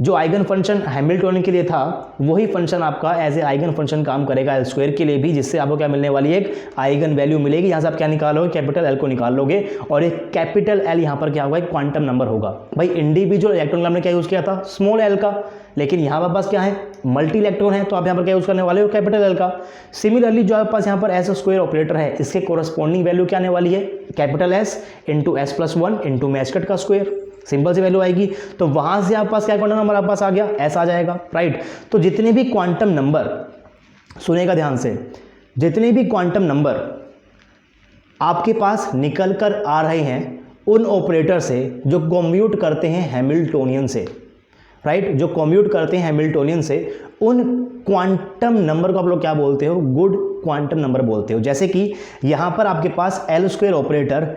जो आइगन फंक्शन हैमिल्टोनियन के लिए था वही फंक्शन आपका एज ए आइगन फंक्शन काम करेगा L² के लिए भी, जिससे आपको क्या मिलने वाली है? एक आइगन वैल्यू मिलेगी। यहाँ से आप क्या निकालोगे? कैपिटल L को निकाल लोगे, और एक कैपिटल L यहाँ पर क्या होगा? एक क्वांटम नंबर होगा। भाई इंडिविजुअल इलेक्ट्रॉन हमने क्या यूज़ किया था? स्मॉल l का, लेकिन यहाँ पर पास क्या है? मल्टी इलेक्ट्रॉन है, तो आप यहाँ पर क्या यूज़ करने वाले हो? कैपिटल L का। सिमिलरली जो आपके पास यहाँ पर S² ऑपरेटर है, इसके कोरस्पॉन्डिंग वैल्यू क्या आने वाली है? Capital S into S+1 into में H² का स्क्वायर। सिंपल सी वैल्यू आएगी। तो वहां से आपके पास क्या क्वांटम नंबर आपके पास आ गया, एस आ जाएगा, राइट। तो जितने भी क्वांटम नंबर, सुनेगा ध्यान से, जितने भी क्वांटम नंबर आपके पास निकल कर आ रहे हैं उन ऑपरेटर से जो कम्यूट करते हैं हैमिल्टोनियन से, राइट, जो कम्यूट करते हैं हैमिल्टोनियन से, उन क्वांटम नंबर को आप लोग क्या बोलते हो, गुड क्वांटम नंबर बोलते हो। जैसे कि यहां पर आपके पास एल स्क्वायर ऑपरेटर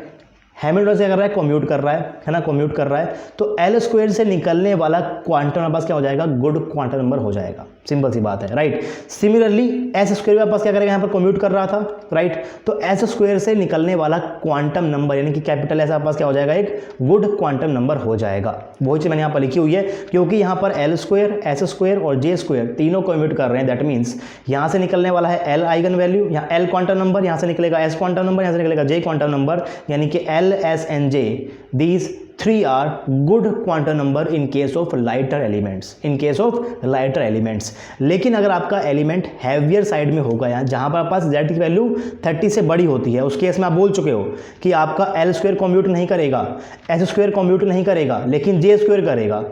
हैमिल्टन से कर रहा है, कम्यूट कर रहा है ना, कम्यूट कर रहा है, तो एल स्क्वायर से निकलने वाला क्वांटम नंबर क्या हो जाएगा, गुड क्वांटम नंबर हो जाएगा, सिंपल सी बात है, राइट। सिमिलरली एस स्क्वायर आपके पास क्या करेगा, यहाँ पर कम्यूट कर रहा था, राइट, तो एस स्क्वायर से निकलने वाला क्वांटम नंबर यानी कि कैपिटल एस आपके पास क्या हो जाएगा, एक गुड क्वांटम नंबर हो जाएगा। वही चीज मैंने यहाँ पर लिखी हुई है, क्योंकि यहाँ पर एल स्क्वायर, एस स्क्वायर और जे स्क्वायर तीनों कम्यूट कर रहे हैं, दैट मीन्स यहाँ से निकलने वाला है एल आइगन वैल्यू, यहाँ एल क्वांटम नंबर, यहाँ से निकलेगा एस क्वांटम नंबर, यहाँ से निकलेगा जे क्वांटम नंबर, यानी कि L, S and J, these three are good quantum number in case of lighter elements, in case of lighter elements। लेकिन अगर आपका एलिमेंट हैवियर साइड में होगा, यहाँ जहां पर पास z की वैल्यू 30 से बड़ी होती है, उस केस में आप बोल चुके हो कि आपका एल स्क्वायर कम्यूट नहीं करेगा, एस स्क्वायर कम्यूट नहीं करेगा, लेकिन जे स्क्वायर करेगा,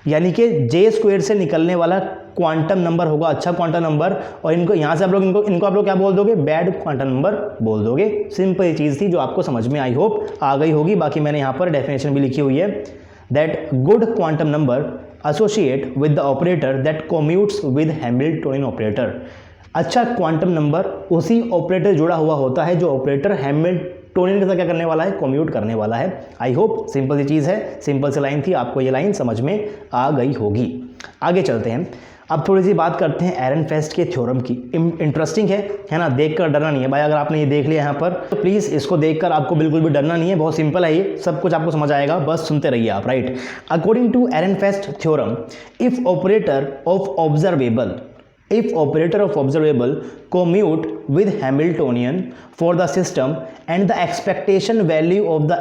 यानी कि जे स्क्वायर से निकलने वाला क्वांटम नंबर होगा अच्छा क्वांटम नंबर, और इनको यहाँ से आप लोग इनको आप लोग क्या बोल दोगे, बैड क्वांटम नंबर बोल दोगे। सिंपल चीज़ थी जो आपको समझ में आई होप आ गई होगी। बाकी मैंने यहाँ पर डेफिनेशन भी लिखी हुई है, that good quantum number associate with the operator that commutes with Hamiltonian operator. अच्छा क्वांटम नंबर उसी ऑपरेटर जुड़ा हुआ होता है जो ऑपरेटर हैमिल्टोनियन के साथ क्या करने वाला है, कम्यूट करने वाला है। आई होप सिंपल सी चीज़ है, सिंपल सी लाइन थी, आपको ये लाइन समझ में आ गई होगी। आगे चलते हैं, अब थोड़ी सी बात करते हैं एरनफेस्ट के थ्योरम की। इंटरेस्टिंग है ना, देखकर डरना नहीं है भाई। अगर आपने ये देख लिया यहाँ पर तो प्लीज़ इसको देखकर आपको बिल्कुल भी डरना नहीं है, बहुत सिंपल है ये, सब कुछ आपको समझ आएगा, बस सुनते रहिए आप, right. According to Ehrenfest theorem, if operator of observable commute with Hamiltonian for the system and the expectation value of the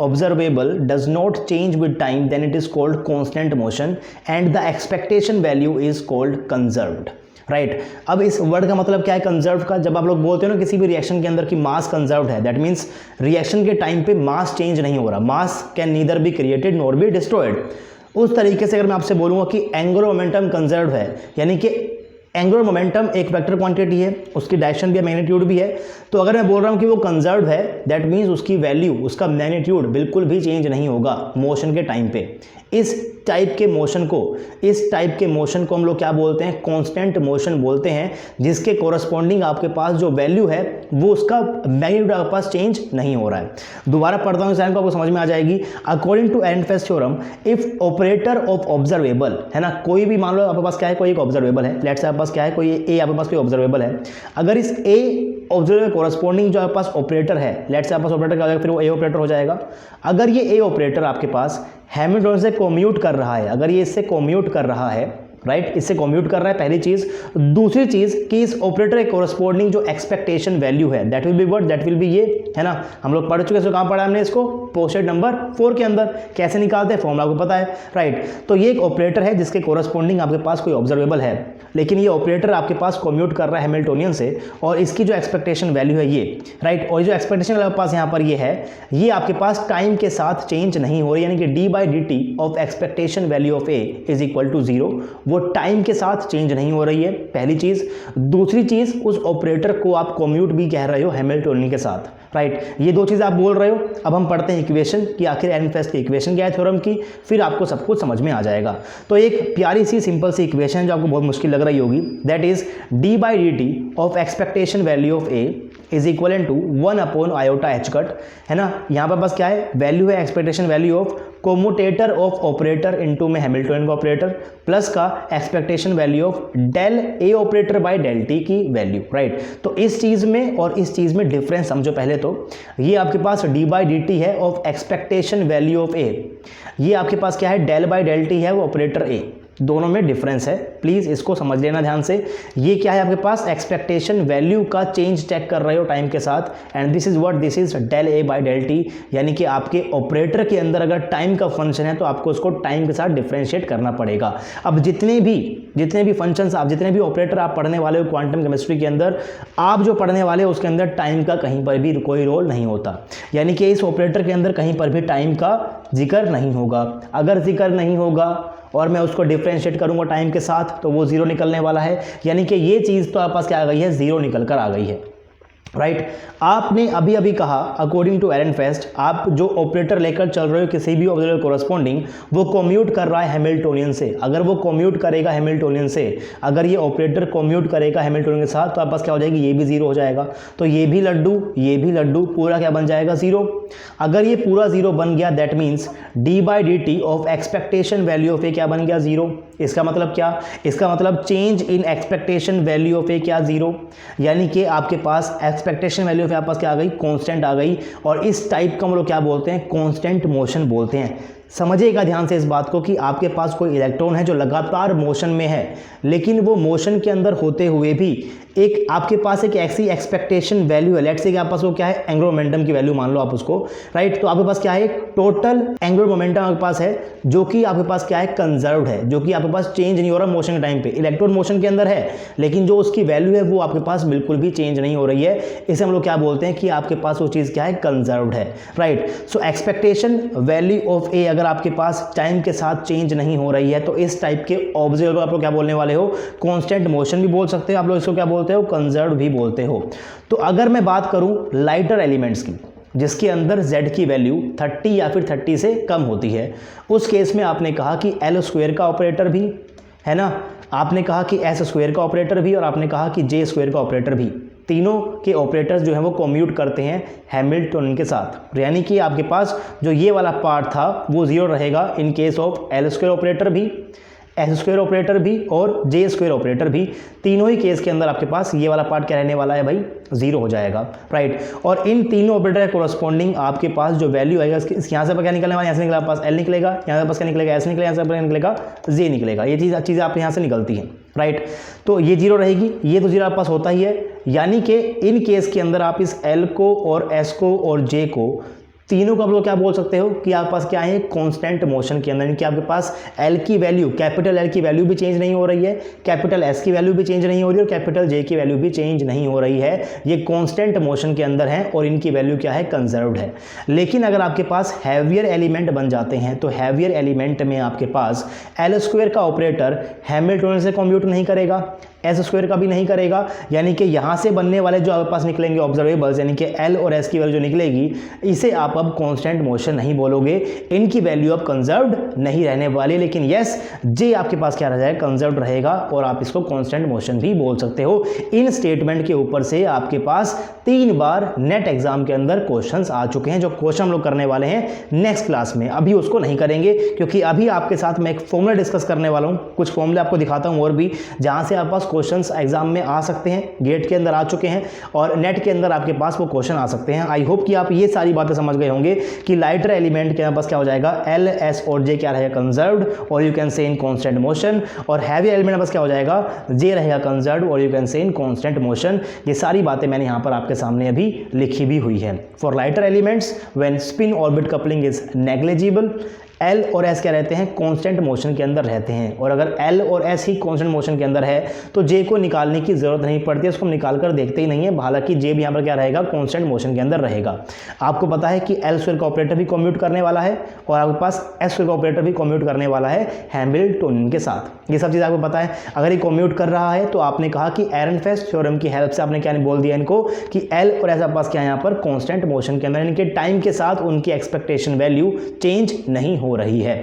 observable does not change with time, then it is called constant motion and the expectation value is called conserved, right. अब इस word का मतलब क्या है conserve का, जब आप लोग बोलते हो ना किसी भी रिएक्शन के अंदर की मास कंजर्व्ड है, दैट मीन्स रिएक्शन के टाइम पे मास चेंज नहीं हो रहा, मास can neither be created nor be destroyed. उस तरीके से अगर मैं आपसे बोलूँगा कि एंगुलर मोमेंटम कंजर्व है, यानी कि एंगुलर मोमेंटम एक वेक्टर क्वांटिटी है, उसकी डायरेक्शन भी है, मैग्नीट्यूड भी है, तो अगर मैं बोल रहा हूँ कि वो कंजर्व्ड है, दैट मीन्स उसकी वैल्यू, उसका मैग्नीट्यूड बिल्कुल भी चेंज नहीं होगा मोशन के टाइम पे। इस टाइप के मोशन को हम लोग क्या बोलते हैं, कांस्टेंट मोशन बोलते हैं, जिसके कोरस्पॉन्डिंग आपके पास जो वैल्यू है वो उसका मैग्नीट्यूड आपके पास चेंज नहीं हो रहा है। दोबारा पढ़ता हूँ इस लाइन को, आपको समझ में आ जाएगी। According to Ehrenfest theorem, if operator of observable है ना, कोई भी मान लो आपके पास क्या है, कोई एक ऑब्जर्वेबल है, लेट्स से आपके पास क्या है, कोई ए आपके पास कोई ऑब्जर्वेबल है, अगर इस ए ऑब्जर्वेबल कोरस्पॉन्डिंग जो आपके पास ऑपरेटर है, लेट्स से आपके पास ऑपरेटर क्या हो जाएगा, फिर वो ए ऑपरेटर हो जाएगा। अगर ये ए ऑपरेटर आपके पास हैमिल्टन से कम्यूट कर रहा है, अगर ये इससे कम्यूट कर रहा है, राइट, इससे कम्यूट कर रहा है, पहली चीज। दूसरी चीज कि इस ऑपरेटर के कोरस्पॉन्डिंग जो एक्सपेक्टेशन वैल्यू है, that will be what, that will B ये, है ना, हम लोग पढ़ चुके हैं, कहाँ पढ़ा हमने इसको, पोस्टेड नंबर 4 के अंदर। कैसे निकालते हैं, फॉर्मूला को पता है, राइट। तो ये एक ऑपरेटर है जिसके कोरस्पॉन्डिंग आपके पास कोई ऑब्जर्वेबल है, लेकिन ये ऑपरेटर आपके पास कम्यूट कर रहा है हैमिल्टोनियन से, और इसकी जो एक्सपेक्टेशन वैल्यू है ये, राइट, और जो एक्सपेक्टेशन आपके पास यहाँ पर ये है, ये आपके पास टाइम के साथ चेंज नहीं हो रही, यानी कि d/dt of expectation value of a is equal to 0, वो टाइम के साथ चेंज नहीं हो रही है, पहली चीज। दूसरी चीज, उस ऑपरेटर को आप कम्यूट भी कह रहे हो हैमिल्टोनियन के साथ, राइट। ये दो चीज़ आप बोल रहे हो। अब हम पढ़ते हैं इक्वेशन कि आखिर एरनफेस्ट की इक्वेशन क्या है थ्योरम की, फिर आपको सब कुछ समझ में आ जाएगा। तो एक प्यारी सी सिंपल सी इक्वेशन जो आपको बहुत मुश्किल लग रही होगी, that is d/dt of expectation value of a is equal to 1/i cut, है ना। यहाँ पर बस क्या है, वैल्यू है expectation value of commutator of operator into में हैमिल्टोनियन का ऑपरेटर, प्लस का expectation value of del A operator by del T की वैल्यू, राइट। तो इस चीज़ में और इस चीज़ में डिफरेंस समझो पहले। तो ये आपके पास d/dt है ऑफ एक्सपेक्टेशन वैल्यू ऑफ ए, ये आपके पास क्या है, डेल बाय डेल टी है वो ऑपरेटर ए, दोनों में डिफरेंस है, प्लीज़ इसको समझ लेना ध्यान से। ये क्या है आपके पास, एक्सपेक्टेशन वैल्यू का चेंज चेक कर रहे हो टाइम के साथ, and this is what, this is del A by del T, यानी कि आपके ऑपरेटर के अंदर अगर टाइम का फंक्शन है तो आपको उसको टाइम के साथ डिफरेंशिएट करना पड़ेगा। अब जितने भी फंक्शंस आप, जितने भी ऑपरेटर आप पढ़ने वाले हो क्वांटम केमिस्ट्री के अंदर, आप जो पढ़ने वाले हो उसके अंदर टाइम का कहीं पर भी कोई रोल नहीं होता, यानी कि इस ऑपरेटर के अंदर कहीं पर भी टाइम का जिक्र नहीं होगा। अगर जिक्र नहीं होगा और मैं उसको डिफरेंशिएट करूंगा टाइम के साथ तो वो जीरो निकलने वाला है, यानी कि ये चीज़ तो आपके पास क्या आ गई है, जीरो निकल कर आ गई है, राइट। आपने अभी अभी कहा अकॉर्डिंग टू एरनफेस्ट, आप जो ऑपरेटर लेकर चल रहे हो किसी भी ऑब्जर्वर कोरस्पॉन्डिंग, वो कम्यूट कर रहा है हैमिल्टोनियन से। अगर वो कम्यूट करेगा हैमिल्टोनियन से, अगर ये ऑपरेटर कम्यूट करेगा हैमिल्टोनियन के साथ, तो आपके पास क्या हो जाएगी, ये भी जीरो हो जाएगा। तो ये भी लड्डू पूरा क्या बन जाएगा, जीरो। अगर ये पूरा जीरो बन गया, that means D by D T of expectation value of A क्या बन गया, जीरो। इसका मतलब क्या, इसका मतलब change in expectation value of A क्या, जीरो, यानी कि आपके पास एक्सपेक्टेशन वैल्यू ऑफ ए पास क्या आ गई, कांस्टेंट आ गई। और इस टाइप का हम लोग क्या बोलते हैं, कांस्टेंट मोशन बोलते हैं। समझिएगा ध्यान से इस बात को कि आपके पास कोई इलेक्ट्रॉन है जो लगातार मोशन में है, लेकिन वो मोशन के अंदर होते हुए भी एक आपके पास एक ऐसी एक्सपेक्टेशन वैल्यू है, लेट्स से कि आपके पास वो क्या है, एंगुलर मोमेंटम की वैल्यू मान लो आप उसको, राइट। तो आपके पास क्या है, टोटल एंगुलर मोमेंटम आपके पास है जो कि आपके पास क्या है, कंजर्व्ड है, जो कि आपके पास चेंज नहीं हो रहा मोशन के टाइम पे। इलेक्ट्रॉन मोशन के अंदर है, लेकिन जो उसकी वैल्यू है वो आपके पास बिल्कुल भी चेंज नहीं हो रही है। इसे हम लोग क्या बोलते हैं कि आपके पास वो चीज़ क्या है, कंजर्व्ड है, right. So expectation value of A अगर आपके पास टाइम के साथ चेंज नहीं हो रही है, तो इस टाइप के ऑब्जर्वर आप लोग क्या बोलने वाले हो, कांस्टेंट मोशन भी बोल सकते हो आप लोग, इसको क्या बोलते हो, कंजर्व्ड भी बोलते हो। तो अगर मैं बात करूं लाइटर एलिमेंट्स की, जिसके अंदर Z की वैल्यू 30 या फिर 30 से कम होती है, उस केस में आपने कहा कि L स्क्वायर का ऑपरेटर भी है ना, आपने कहा कि S स्क्वायर का ऑपरेटर भी, और आपने कहा कि J स्क्वायर का ऑपरेटर भी, तीनों के ऑपरेटर्स जो हैं वो कम्यूट करते हैं हैमिल्टन के साथ। यानी कि आपके पास जो ये वाला पार्ट था वो जीरो रहेगा in case of L square operator भी, एस स्क्वायर ऑपरेटर भी और जे स्क्वायर ऑपरेटर भी। तीनों ही केस के अंदर आपके पास ये वाला पार्ट क्या रहने वाला है भाई, जीरो हो जाएगा, राइट। और इन तीनों ऑपरेटर के कोरस्पॉन्डिंग आपके पास जो वैल्यू आएगा, यहाँ से क्या निकलने वाला, यहाँ से निकला आपके पास एल निकलेगा, यहाँ से पास क्या निकलेगा, एस निकलेगा, यहाँ से निकलेगा जे निकलेगा। ये चीज़ें आपके यहाँ से निकलती हैं, राइट। तो ये जीरो रहेगी, ये तो जीरो आपके पास होता ही है। यानी कि इन केस के अंदर आप इस एल को और एस को और जे को, तीनों को आप लोग क्या बोल सकते हो कि आपके पास क्या है, कांस्टेंट मोशन के अंदर, कि आपके पास एल की वैल्यू, कैपिटल एल की वैल्यू भी चेंज नहीं हो रही है, कैपिटल एस की वैल्यू भी चेंज नहीं हो रही है, और कैपिटल जे की वैल्यू भी चेंज नहीं हो रही है। ये कांस्टेंट मोशन के अंदर है और इनकी वैल्यू क्या है, कंजर्व्ड है। लेकिन अगर आपके पास हैवियर एलिमेंट बन जाते हैं, तो हैवियर एलिमेंट में आपके पास एल स्क्वायर का ऑपरेटर हैमिल्टोनियन से कम्यूट नहीं करेगा, एस स्क्वायर का भी नहीं करेगा, यानी कि यहाँ से बनने वाले जो आपके पास निकलेंगे ऑब्जर्वेबल्स, यानी कि एल और एस की वैल्यू जो निकलेगी, इसे आप अब कांस्टेंट मोशन नहीं बोलोगे, इनकी वैल्यू अब कंजर्व्ड नहीं रहने वाली। लेकिन यस, जे आपके पास क्या रह जाएगा, कंजर्व्ड रहेगा, और आप इसको कांस्टेंट मोशन भी बोल सकते हो। इन स्टेटमेंट के ऊपर से आपके पास 3 बार नेट एग्जाम के अंदर क्वेश्चंस आ चुके हैं, जो क्वेश्चन हम लोग करने वाले हैं नेक्स्ट क्लास में। अभी उसको नहीं करेंगे, क्योंकि अभी आपके साथ मैं एक फॉर्मूला डिस्कस करने वाला हूँ, कुछ फॉर्मूले आपको दिखाता हूँ और भी, जहाँ से आपके पास क्वेश्चंस एग्जाम में आ सकते हैं, गेट के अंदर आ चुके हैं और नेट के अंदर आपके पास वो क्वेश्चन आ सकते हैं। आई होप कि आप ये सारी बातें समझ गए होंगे कि लाइटर एलिमेंट के पास क्या हो जाएगा, एल एस और जे क्या रहेगा, कंजर्व्ड, और यू कैन से इन कांस्टेंट मोशन, और हैवी एलिमेंट बस क्या हो जाएगा, जे रहेगा कंजर्व्ड, और यू कैन से इन कांस्टेंट मोशन। ये सारी बातें मैंने यहाँ पर आपके सामने अभी लिखी भी हुई है। For lighter elements when spin orbit coupling is negligible, L और एस क्या रहते हैं, कांस्टेंट मोशन के अंदर रहते हैं, और अगर एल और एस ही कांस्टेंट मोशन के अंदर है तो जे को निकालने की जरूरत नहीं पड़ती है, उसको हम निकाल कर देखते ही नहीं है। हालांकि जे भी यहाँ पर क्या रहेगा, कांस्टेंट मोशन के अंदर रहेगा। आपको पता है कि एल स्क्वायर का ऑपरेटर भी कम्यूट करने वाला है, और आपके पास एस स्क्वायर का ऑपरेटर भी कम्यूट करने वाला है हैमिल्टोनियन के साथ। ये सब चीज़ आपको पता है। अगर ये कम्यूट कर रहा है तो आपने कहा कि एरनफेस्ट थ्योरम की हेल्प से आपने क्या बोल दिया इनको कि एल और एस आपके पास क्या है यहाँ पर, कांस्टेंट मोशन के अंदर, इनके टाइम के साथ उनकी एक्सपेक्टेशन वैल्यू चेंज नहीं हो रही है।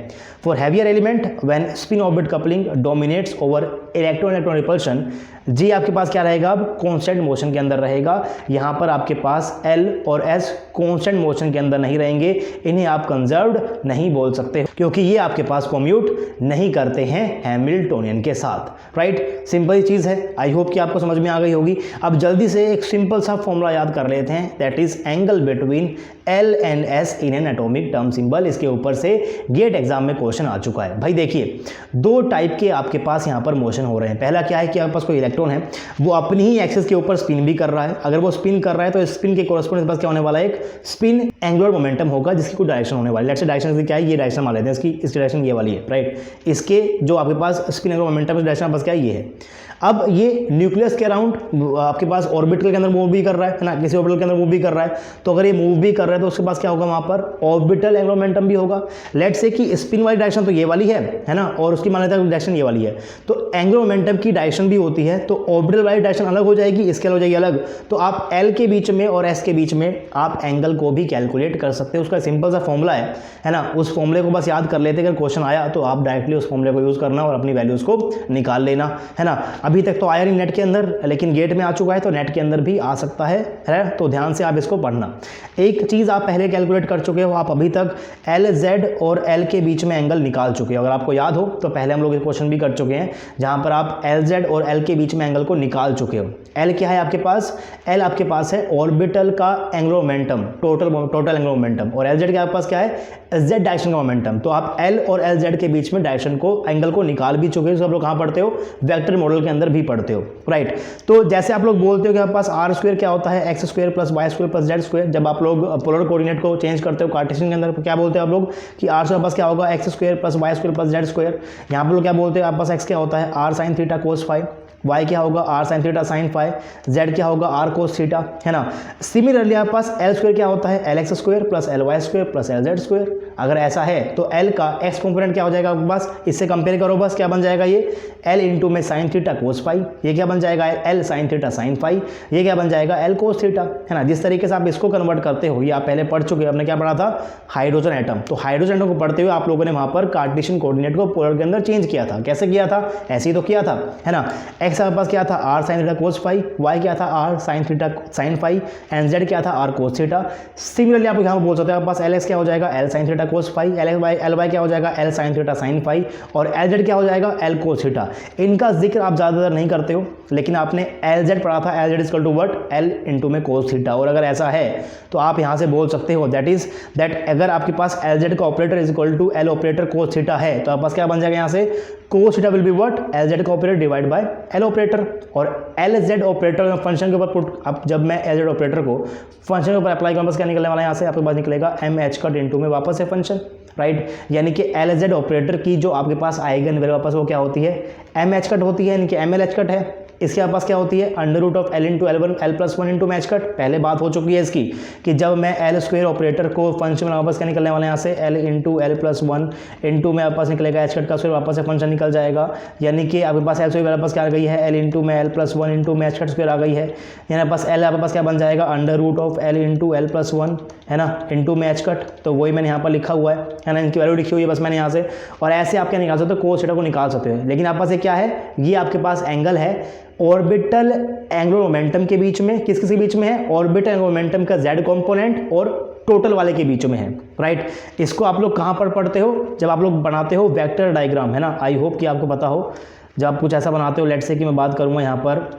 For heavier element, when spin orbit coupling dominates over electron-electron repulsion, जी आपके पास क्या रहेगा, अब कांस्टेंट मोशन के अंदर रहेगा। यहाँ पर आपके पास एल और एस कांस्टेंट मोशन के अंदर नहीं रहेंगे, इन्हें आप कंजर्व्ड नहीं बोल सकते क्योंकि ये आपके पास कम्यूट नहीं करते हैं हैमिल्टोनियन के साथ। राइट, सिंपल चीज़ है, आई होप कि आपको समझ में आ गई होगी। अब जल्दी से एक सिंपल सा फॉर्मूला याद कर लेते हैं, that is angle between L and S in an atomic term symbol. इसके ऊपर से गेट एग्जाम में क्वेश्चन आ चुका है। भाई देखिए, दो टाइप के आपके पास यहाँ पर मोशन हो रहे हैं। पहला क्या है कि आपके पास कोई इलेक्ट्रॉन है, वो अपनी ही एक्सिस के ऊपर स्पिन भी कर रहा है। अगर वो स्पिन कर रहा है तो स्पिन के कोरस्पोंडिंग पास क्या होने वाला है, एक स्पिन एंगुलर मोमेंटम होगा जिसकी कोई डायरेक्शन होने वाली है। लेट्स से डायरेक्शन क्या है, ये डायरेक्शन मान लेते हैं, इसकी डायरेक्शन ये वाली है। राइट, इसके जो आपके पास स्पिन एंगुलर मोमेंटम है डायरेक्शन पास क्या है, ये है। अब ये न्यूक्लियस के अराउंड आपके पास ऑर्बिटल के अंदर मूव भी कर रहा है ना, किसी ऑर्बिटल के अंदर मूव भी कर रहा है। तो अगर ये मूव भी कर रहा है तो उसके पास क्या होगा, वहां पर ऑर्बिटल एंगुलर मोमेंटम भी होगा। लेट्स से कि स्पिन वाली डायरेक्शन तो ये वाली है ना, और उसकी मान लेते हैं डायरेक्शन ये वाली है, तो एंगुलर मोमेंटम की डायरेक्शन भी होती है, तो ऑर्बिटल वाली डायरेक्शन अलग हो जाएगी, इसके अलग हो जाएगी अलग। तो आप एल के बीच में और एस के बीच में आप एंगल को भी कैलकुलेट कर सकते हैं। उसका सिंपल सा फॉर्मूला है ना, उस फॉर्मूले को बस याद कर लेते हैं। अगर क्वेश्चन आया तो आप डायरेक्टली उस फॉर्मूले को यूज करना और अपनी वैल्यूज को निकाल लेना, है ना। अभी तक तो आया नहीं नेट के अंदर, लेकिन गेट में आ चुका है तो नेट के अंदर भी आ सकता है, तो ध्यान से आप इसको पढ़ना। एक चीज आप पहले कैलकुलेट कर चुके हो, आप अभी तक एल जेड और एल के बीच में एंगल निकाल चुके हो। अगर आपको याद हो तो पहले हम लोग एक क्वेश्चन भी कर चुके हैं जहां पर आप एल जेड और एल के बीच में एंगल को निकाल चुके हो। एल क्या है आपके पास, एल आपके पास है ऑर्बिटल का angular momentum, total angular momentum, और एल जेड के आपके पास क्या है, जेड डायरेक्शन का मोमेंटम। तो आप एल और एल जेड के बीच में डायरेक्शन को, एंगल को निकाल भी चुके हो। सब लोग कहां पढ़ते हो, वेक्टर मॉडल के अंदर भी पढ़ते हो। राइट, तो जैसे आप लोग बोलते हो कि आपके पास आर स्क्वायर क्या होता है, x square plus y square plus z square. जब आप लोग पोलर कोऑर्डिनेट को चेंज करते हो कार्टेशियन के अंदर, क्या बोलते हो आप लोग कि आर स्क्वायर पास क्या होगा, x square plus y square plus z square. यहाँ पर लोग क्या बोलते हैं, आपके पास एक्स क्या होता है, r sine theta cos phi, y क्या होगा, r sine theta sine phi, z क्या होगा, आर कोस थीटा, है ना। सिमिलरली आपके पास एल स्क्वायर क्या होता है, L x square plus L y square plus L z square. अगर ऐसा है तो एल का एक्स कंपोनेंट क्या हो जाएगा आपके पास, इससे कंपेयर करो बस, क्या बन जाएगा ये, एल इंटू में साइन थीटा कोस फाई, ये क्या बन जाएगा, L sine theta sine phi, ये क्या बन जाएगा, एल कोस थीटा, है ना। जिस तरीके से आप इसको कन्वर्ट करते हो, ये आप पहले पढ़ चुके हो, आपने क्या पढ़ा था, हाइड्रोजन एटम। तो हाइड्रोजन एटम को पढ़ते हुए आप लोगों ने वहां पर कार्टेशियन कोऑर्डिनेट को पोलर के अंदर चेंज किया था। कैसे किया था, ऐसे ही तो किया था, है ना। एक्स आपके पास क्या था, r sine theta cos phi, y क्या था, r sine theta sine phi, and z क्या था, आर कोस थीटा। सिमिलरली आप यहाँ बोल सकते हो, आपके पास एल एक्स क्या हो जाएगा, L sine theta cos phi, L y क्या हो जाएगा, L sine theta sine phi, और एल जेड क्या हो जाएगा, एल कोस थीटा। इनका जिक्र आप ज़्यादातर नहीं करते हो, लेकिन आपने एल जेड पढ़ा था, L z equal to what, L into में कोस थीटा। और अगर ऐसा है तो आप यहाँ से बोल सकते हो दैट अगर आपके पास एल जेड का operator is equal to L operator cos theta है, तो आपके पास क्या बन जाएगा यहाँ से, cos theta will be what, L Z का operator divide by L operator. और एल जेड ऑपरेटर फंक्शन के ऊपर पुट, अब जब मैं एल जेड ऑपरेटर को फंक्शन के ऊपर अप्लाई करूँ, बस क्या निकलने वाला है यहाँ से, आपके पास निकलेगा एम एच कट इंटू में वापस है फंक्शन। राइट, यानी कि एल जेड ऑपरेटर की जो आपके पास आएगन वैल्यू वापस वो क्या होती है, एम एच कट होती है, यानी कि एम एल एच कट है। इसके पास क्या होती है, under root of L into एल1 L plus one into match cut. पहले बात हो चुकी है इसकी कि जब मैं एल स्क्वायर ऑपरेटर को फंक्शन में वापस क्या निकलने वाले यहाँ से, L into L plus one into में वापस निकलेगा एच कट का स्क्वायर, वापस से फंक्शन निकल जाएगा। यानी कि आपके पास एल स्क्वायर वापस क्या आ गई है, एल इंटू में L plus one into match cut square आ गई है। यानी पास एल आपके पास क्या बन जाएगा, under root of L into L plus one, है ना, इंटू मैच कट। तो वही मैंने यहाँ पर लिखा हुआ है ना, इनकी वैल्यू लिखी हुई है बस मैंने यहाँ से। और ऐसे आप क्या निकाल सकते हो, कोस थीटा को निकाल सकते हो। लेकिन आपके पास क्या है, ये आपके पास एंगल है ऑर्बिटल एंगुलर मोमेंटम के बीच में, किस किसके बीच में है, ऑर्बिटल एंगुलर मोमेंटम का जेड कंपोनेंट और टोटल वाले के बीच में है। राइट, इसको आप लोग कहाँ पर पढ़ते हो, जब आप लोग बनाते हो वेक्टर डायग्राम, है ना। आई होप कि आपको पता हो, जब आप कुछ ऐसा बनाते हो, लेट्स से कि मैं बात करूँगा यहाँ पर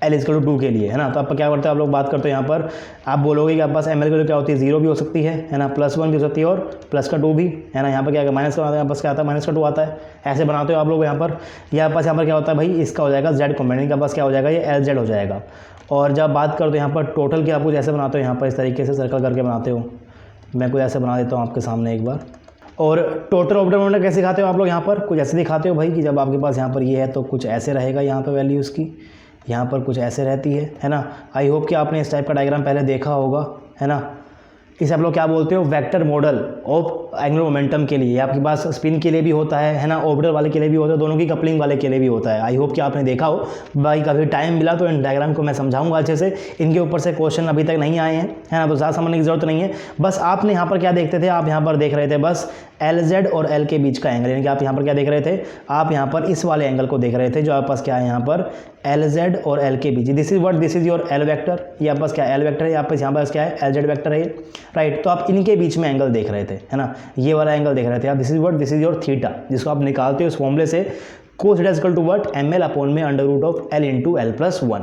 एल इक्वल टू 2 के लिए, है ना। तो आप क्या करते हो, आप लोग बात करते हो यहाँ पर, आप बोलोगे कि आपके पास एम एल की वैल्यू क्या होती है, 0 भी हो सकती है ना, +1 भी हो सकती है और प्लस का 2 भी, है ना। यहाँ पर क्या है, माइनस का आता है, यहाँ पर क्या आता है, माइनस का 2 आता है। ऐसे बनाते हो आप लोग यहाँ पर, या पास यहाँ पर क्या होता है भाई, इसका हो जाएगा जेड कॉम्पोनेंट का पास क्या हो जाएगा, ये एल जेड हो जाएगा। और जब बात करते हो यहाँ पर टोटल की, आप कुछ ऐसे बनाते हो यहाँ पर, इस तरीके से सर्कल करके बनाते हो। मैं कुछ ऐसे बना देता हूँ आपके सामने एक बार। और टोटल ऑर्बिटल मोमेंटम कैसे दिखाते हो आप लोग यहाँ पर, कुछ ऐसे दिखाते हो भाई कि जब आपके पास यहाँ पर ये है तो कुछ ऐसे रहेगा यहाँ पर वैल्यू उसकी, यहाँ पर कुछ ऐसे रहती है ना। आई होप कि आपने इस टाइप का डायग्राम पहले देखा होगा, है ना। इसे आप लोग क्या बोलते हो, vector model of angular momentum के लिए, आपके पास स्पिन के लिए भी होता है ना, ऑर्बिटल वाले के लिए भी होता है, दोनों की कपलिंग वाले के लिए भी होता है। आई होप कि आपने देखा हो। भाई कभी टाइम मिला तो इन डायग्राम को मैं समझाऊंगा अच्छे से। इनके ऊपर से क्वेश्चन अभी तक नहीं आए हैं, है ना, तो ज़्यादा समझने की जरूरत नहीं है। बस आपने यहाँ पर क्या देखते थे, आप यहाँ पर देख रहे थे बस LZ और L के बीच का एंगल, यानी कि आप यहाँ पर क्या देख रहे थे, आप यहाँ पर इस वाले एंगल को देख रहे थे जो आपके पास क्या है यहाँ पर LZ और L के बीच। This is your L vector, ये आपके पास क्या है L वेक्टर है, यहाँ पर क्या है LZ वेक्टर है, राइट। तो आप इनके बीच में एंगल देख रहे थे, है ना, ये वाला एंगल देख रहे थे आप। दिस इज योर थीटा, जिसको आप निकालते हो इस फॉर्मूले से, cos theta equal to what, ml upon में under root of L into L+1।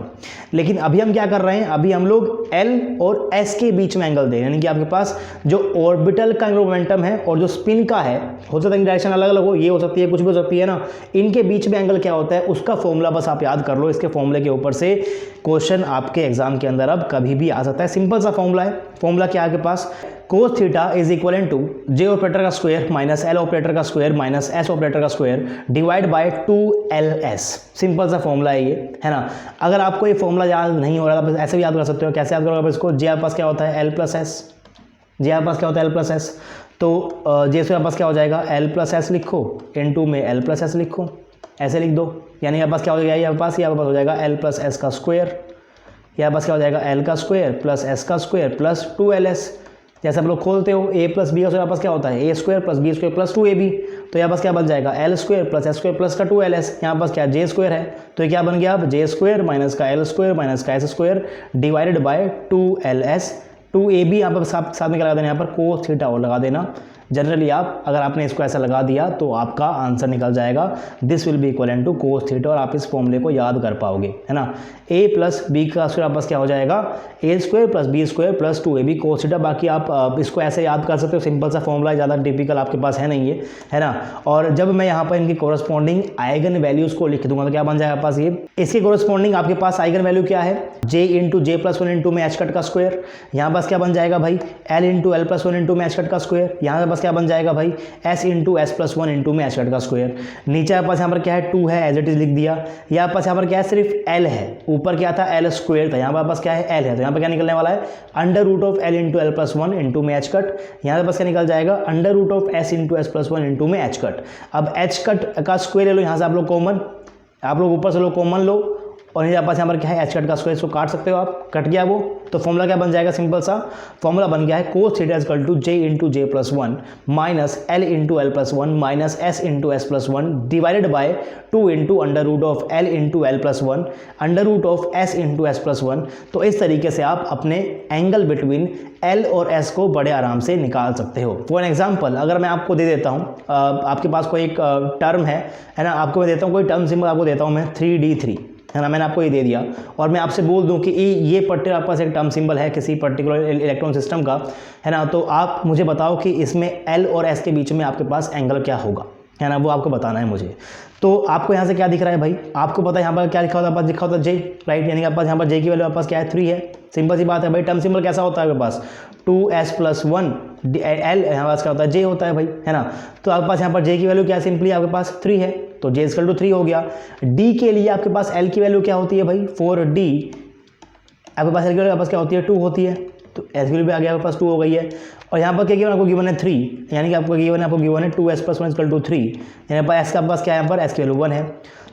लेकिन अभी हम क्या कर रहे हैं, अभी हम लोग L और S के बीच में एंगल दे रहे हैं, यानी कि आपके पास जो ऑर्बिटल का एंगुलर मोमेंटम है और जो स्पिन का है, हो सकता है डायरेक्शन अलग अलग हो, ये हो सकती है, कुछ भी हो सकती है ना, इनके बीच में एंगल क्या होता है उसका फॉर्मूला बस आप याद कर लो। इसके फॉर्मूले के ऊपर से क्वेश्चन आपके एग्जाम के अंदर अब कभी भी आ सकता है। सिंपल सा फॉर्मूला है। फॉर्मूला क्या है आपके पास, cos theta is equal to J operator का स्क्वायर माइनस L ऑपरेटर का स्क्वायर माइनस S ऑपरेटर का square divide by 2LS। Simple सा फॉर्मूला है ये, है ना। अगर आपको ये फॉर्मूला याद नहीं हो रहा तो ऐसे भी याद कर सकते हो। कैसे याद करोगे इसको, J आपके पास क्या होता है L+S, J आपके पास क्या होता है L+S, तो J से आपके पास क्या हो जाएगा L+S लिखो, इनटू में L+S लिखो, ऐसे लिख दो, यानी आपके पास क्या हो जाएगा, यहाँ पास हो जाएगा L+S का स्क्वायर, यहाँ पास क्या हो जाएगा L का स्क्वायर प्लस S का स्क्वायर प्लस 2LS। जैसे आप लोग खोलते हो a प्लस बी, यहाँ पास क्या होता है a square plus b square plus 2ab, तो यहाँ पास क्या बन जाएगा L square plus S square plus का 2LS। यहाँ पास क्या J स्क्वायर है, तो ये क्या बन गया अब J स्क्वायर माइनस का L स्क्वायर माइनस का S square divided by 2LS। 2ab यहाँ पर साथ में क्या लगा देना, यहाँ पर cos थीटा और लगा देना। जनरली आप अगर आपने इसको ऐसा लगा दिया तो आपका आंसर निकल जाएगा, this will be equal to cos theta, और आप इस फॉर्मूले को याद कर पाओगे, है ना। a प्लस बी का स्क्वायर आपस क्या हो जाएगा a square plus b square plus 2ab cos theta. बाकी आप इसको ऐसे याद कर सकते हो, सिंपल सा फॉर्मूला, ज़्यादा टिपिकल आपके पास है नहीं है ना। और जब मैं यहाँ पर इनकी कोरस्पॉन्डिंग आइगन वैल्यूज़ को लिख दूंगा तो क्या बन जाएगा आपके पास, ये इसके कोरस्पॉन्डिंग आपके पास आइगन वैल्यू क्या है, j इंटू J+1 इंटू में h कट का स्क्वायर। यहाँ पास क्या बन जाएगा भाई L इंटू L+1 इंटू में h कट का स्क्वायर। यहाँ पास क्या बन जाएगा भाई S इंटू S+1 इंटू में h कट का स्क्वायर। नीचे आपके पास यहाँ पर क्या है 2 है, एज इट इज लिख दिया। यहाँ पास यहाँ पर क्या है सिर्फ L है, ऊपर क्या था L स्क्वायर था, यहाँ पर पास क्या है L है, तो यहाँ पर क्या निकलने वाला है under root of L into L+1 into में h कट। यहाँ पर पास क्या निकल जाएगा under root of S into S+1 into में h कट। अब h कट का स्क्वायर ले लो, यहाँ से आप लोग कॉमन, आप लोग ऊपर से लो कॉमन लो, और यहाँ पास यहाँ पर क्या है h कट का स्क्वायर, इसको काट सकते हो आप, कट गया वो, तो फॉर्मूला क्या बन जाएगा, सिंपल सा फॉर्मूला बन गया है cos theta equal to J into J+1 minus L into L+1 minus S into S+1 divided by 2 into under root of L into L+1 under root of S into S+1। तो इस तरीके से आप अपने angle between L और S को बड़े आराम से निकाल सकते हो। फॉर एग्जाम्पल अगर मैं आपको दे देता हूँ, आपके पास कोई एक टर्म है ना, आपको मैं देता हूँ कोई टर्म सिंबल आपको देता हूँ मैं 3D3, है ना, मैंने आपको ये दे दिया, और मैं आपसे बोल दूं कि ये पर्टिकुलर आपके पास एक टर्म सिंबल है किसी पर्टिकुलर इलेक्ट्रॉन सिस्टम का, है ना, तो आप मुझे बताओ कि इसमें L और S के बीच में आपके पास एंगल क्या होगा, है ना, वो आपको बताना है मुझे। तो आपको यहाँ से क्या दिख रहा है भाई, आपको पता है यहाँ पर क्या लिखा होता है, लिखा होता है J, राइट, यानी कि आपके पास यहाँ पर J की वैल्यू आपके पास क्या है 3 है। सिंपल सी बात है भाई, टर्म सिंबल कैसा होता है आपके पास 2S+1 L, यहाँ पास क्या होता है J होता है भाई, है ना। तो आपके पास यहाँ पर J की वैल्यू क्या है, सिंपली आपके पास 3 है, तो J इक्वल टू 3 हो गया। D के लिए आपके पास L की वैल्यू क्या होती है भाई 4D, आपके पास L की वैल्यू आपके पास क्या होती है 2 होती है, तो S की वैल्यू भी आ गया आपके पास 2 हो गई है। और यहाँ पर क्या गिवन आपको गिवन है 3, यानी कि आपको गिवन है 2S+1 इक्वल टू 3, यहाँ पर S का पास क्या है, यहाँ पर S की वैल्यू 1 है,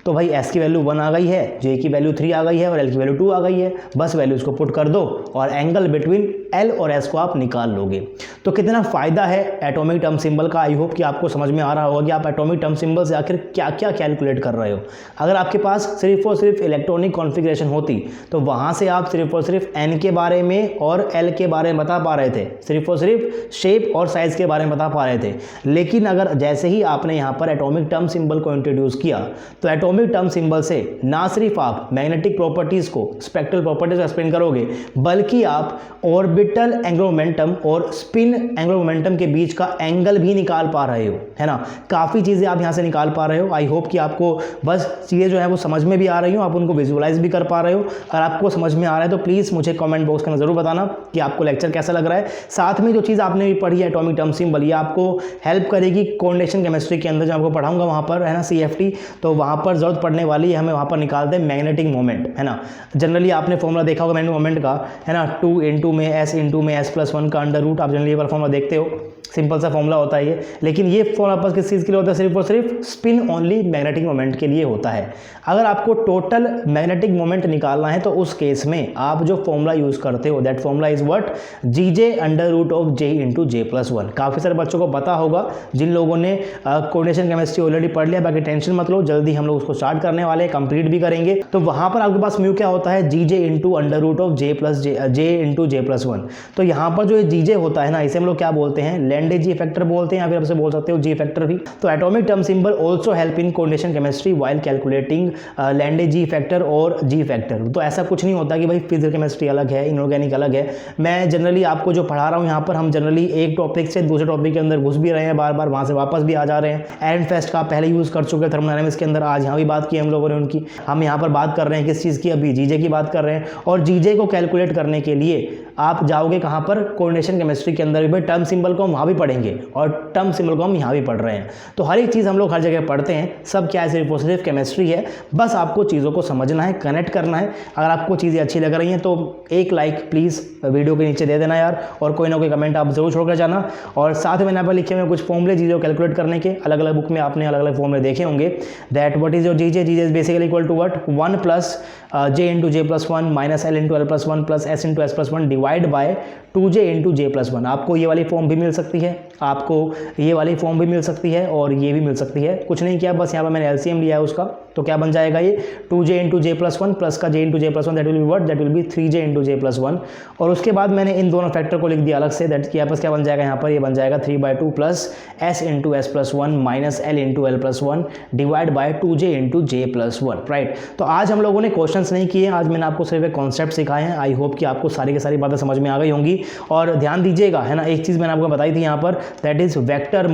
तो भाई S की वैल्यू 1 आ गई है, J की वैल्यू 3 आ गई है और L की वैल्यू 2 आ गई है। बस वैल्यूज़ को पुट कर दो और एंगल बिटवीन L और S को आप निकाल लोगे। तो कितना फ़ायदा है एटॉमिक टर्म सिंबल का, आई होप कि आपको समझ में आ रहा होगा कि आप एटॉमिक टर्म सिंबल से आखिर क्या क्या कैलकुलेट कर रहे हो। अगर आपके पास सिर्फ और सिर्फ इलेक्ट्रॉनिक कॉन्फ़िगरेशन होती तो वहाँ से आप सिर्फ और सिर्फ N के बारे में और L के बारे में बता पा रहे थे, सिर्फ और सिर्फ शेप और साइज़ के बारे में बता पा रहे थे। लेकिन अगर जैसे ही आपने यहाँ पर एटॉमिक टर्म सिंबल को इंट्रोड्यूस किया तो एटॉमिक टर्म सिंबल से ना सिर्फ आप मैग्नेटिक प्रॉपर्टीज़ को, स्पेक्ट्रल प्रॉपर्टीज़ को एक्सप्लेन करोगे, बल्कि आप ऑर्बिटल एंगुलर मोमेंटम और स्पिन एंगुलर मोमेंटम के बीच का एंगल भी निकाल पा रहे हो, है ना। काफ़ी चीज़ें आप यहाँ से निकाल पा रहे हो। आई होप कि आपको बस चीज़ें जो है वो समझ में भी आ रही हो, आप उनको विजुअलाइज भी कर पा रहे हो। अगर आपको समझ में आ रहा है तो प्लीज़ मुझे कमेंट बॉक्स में ज़रूर बताना कि आपको लेक्चर कैसा लग रहा है। साथ में जो चीज़ आपने भी पढ़ी है एटॉमिक टर्म सिंबल, ये आपको हेल्प करेगी कोऑर्डिनेशन केमिस्ट्री के अंदर जो आपको पढ़ाऊंगा वहाँ पर, है ना, CFT, तो वहाँ पर ज़रूरत पड़ने वाली है, हमें वहाँ पर निकालते हैं मैग्नेटिक मोमेंट, है ना। जनरली आपने फॉर्मूला देखा होगा मैग्नेटिक मोमेंट का, है ना, 2 इंटू में S इंटू में S+1 का अंडर रूट, आप जनरली ये वाला फॉर्मूला देखते हो, सिंपल सा फॉर्मूला होता है ये। लेकिन ये फॉर्मूला आपस किस चीज़ के लिए होता है? सिर्फ और सिर्फ स्पिन ओनली मैग्नेटिक मोमेंट के लिए होता है। अगर आपको टोटल मैग्नेटिक मोमेंट निकालना है तो उस केस में आप जो फॉर्मूला यूज करते हो, that formula is what? GJ under root of J into J plus one. काफ़ी सारे बच्चों को पता होगा जिन लोगों ने कोऑर्डिनेशन केमिस्ट्री ऑलरेडी पढ़ लिया। बाकी टेंशन मत लो, जल्दी हम लोग उसको स्टार्ट करने वाले हैं, कंप्लीट भी करेंगे। तो वहां पर आपके पास म्यू क्या होता है? GJ into under root of J plus J into J plus one. तो यहाँ पर जो जीजे होता है ना, इसे हम लोग क्या बोलते हैं? लैंडे जी फैक्टर बोलते हैं, या फिर आपसे बोल सकते हो जी फैक्टर भी। तो atomic term symbol also help in coordination chemistry while calculating Landé ji factor और जी फैक्टर। तो ऐसा कुछ नहीं होता कि भाई फिजिकल केमिस्ट्री अलग है, इनऑर्गेनिक अलग है। मैं जनरली आपको जो पढ़ा रहा हूँ यहाँ पर, हम जनरली एक टॉपिक से दूसरे टॉपिक के अंदर घुस भी रहे हैं, बार बार वहाँ से वापस भी आ जा रहे हैं। एरन फेस्ट का पहले यूज़ कर चुके हैं थर्मोडायनामिक्स के अंदर, आज यहाँ भी बात की हम लोगों ने उनकी। हम यहाँ पर बात कर रहे हैं किस चीज़ की? अभी जीजे की बात कर रहे हैं। और जीजे को कैलकुलेट करने के लिए आप जाओगे कहाँ पर? कोऑर्डिनेशन केमिस्ट्री के अंदर भी टर्म सिंबल को हम वहाँ भी पढ़ेंगे और टर्म सिंबल को हम यहाँ भी पढ़ रहे हैं। तो हर एक चीज़ हम लोग हर जगह पढ़ते हैं, सब क्या है? सिर्फ और सिर्फ केमिस्ट्री है। बस आपको चीज़ों को समझना है, कनेक्ट करना है। अगर आपको चीज़ें अच्छी लग रही हैं तो एक लाइक प्लीज़ वीडियो के नीचे दे देना यार, और कोई ना कोई कमेंट आप जरूर छोड़कर जाना। और साथ में मैंने यहाँ पर लिखे हुए कुछ फॉर्मूले चीज़ों कैलकुलेट करने के, अलग अलग बुक में आपने अलग अलग फॉर्मूले देखे होंगे। That what is your GJ? GJ is basically equal to what? 1 plus J into J plus one minus L into L plus one plus S into S plus one divide by 2j into J plus one. आपको ये वाली form भी मिल सकती है, आपको ये वाली form भी मिल सकती है, और ये भी मिल सकती है। कुछ नहीं किया, बस यहाँ पर मैंने एलसीएम लिया है उसका। तो क्या बन जाएगा ये? 2j into J plus one plus का J into J plus one, that will be what? That will be 3j into J plus one. और उसके बाद मैंने इन दोनों फैक्टर को लिख दिया अलग से। दैट यहाँ पर क्या बन जाएगा? यहाँ पर ये बन जाएगा 3/2 plus S into S plus one minus L into L plus one divide by 2j into J plus one, right. तो आज हम लोगों ने क्वेश्चंस नहीं किए, आज मैंने आपको सिर्फ एक कॉन्सेप्ट सिखाए हैं। आई होप कि आपको सारी की सारी बातें समझ में आ गई होंगी। और ध्यान दीजिएगा, है ना, एक चीज़ मैंने आपको बताई थी यहाँ पर, that is vector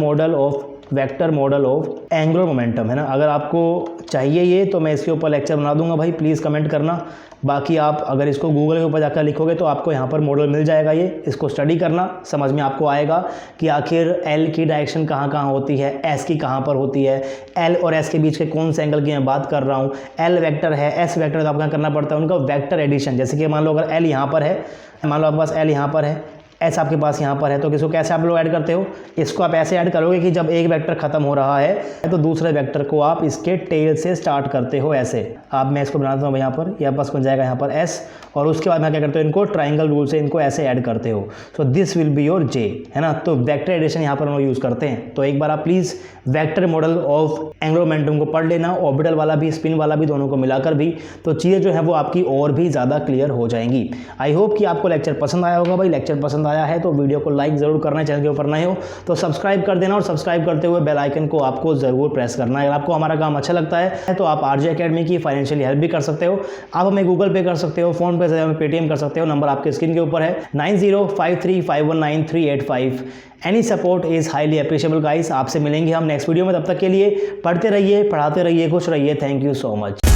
model of angular momentum, है ना। अगर आपको चाहिए ये तो मैं इसके ऊपर लेक्चर बना दूंगा भाई, प्लीज़ कमेंट करना। बाकी आप अगर इसको गूगल के ऊपर जाकर लिखोगे तो आपको यहाँ पर मॉडल मिल जाएगा। ये इसको स्टडी करना, समझ में आपको आएगा कि आखिर एल की डायरेक्शन कहाँ कहाँ होती है, एस की कहाँ पर होती है, एल और एस के बीच के कौन से एंगल की मैं बात कर रहा हूँ। एल वेक्टर है, एस वेक्टर, तो आपको क्या करना पड़ता है? उनका वेक्टर एडिशन। जैसे कि मान लो अगर एल यहाँ पर है, मान लो आपके पास एल यहाँ पर है, एस आपके पास यहाँ पर है, तो किसको कैसे आप लोग ऐड करते हो? इसको आप ऐसे ऐड करोगे कि जब एक वेक्टर खत्म हो रहा है तो दूसरे वेक्टर को आप इसके टेल से स्टार्ट करते हो ऐसे। आप मैं इसको बनाता हूँ यहाँ पर, यह पास बन जाएगा यहाँ पर एस, और उसके बाद मैं क्या करते हो? इनको ट्राइंगल रूल से इनको ऐसे ऐड करते हो। So this will be your J, है ना। तो वेक्टर एडिशन यहाँ पर हम लोग यूज़ करते हैं। तो एक बार आप please vector model of angular momentum को पढ़ लेना, ऑर्बिटल वाला भी, स्पिन वाला भी, दोनों को मिलाकर भी। तो चीज़ें जो है वो आपकी और भी ज़्यादा क्लियर हो जाएंगी। आई होप कि आपको लेक्चर पसंद आया होगा भाई। लेक्चर पसंद आया है तो वीडियो को लाइक ज़रूर करना है, चैनल के ऊपर नए हो तो सब्सक्राइब कर देना, और सब्सक्राइब करते हुए बेल आइकन को आपको ज़रूर प्रेस करना है। अगर आपको हमारा काम अच्छा लगता है तो आप आरजे एकेडमी की फाइनेंशियली हेल्प भी कर सकते हो। आप हमें गूगल पे कर सकते हो, फोन पे से हमें पेटीएम कर सकते हो। नंबर आपके स्क्रीन के ऊपर है 9053519385। Any support is highly appreciable guys. आपसे मिलेंगे हम नेक्स्ट वीडियो में, तब तक के लिए पढ़ते रहिए, पढ़ाते रहिए, खुश रहिए। Thank you so much.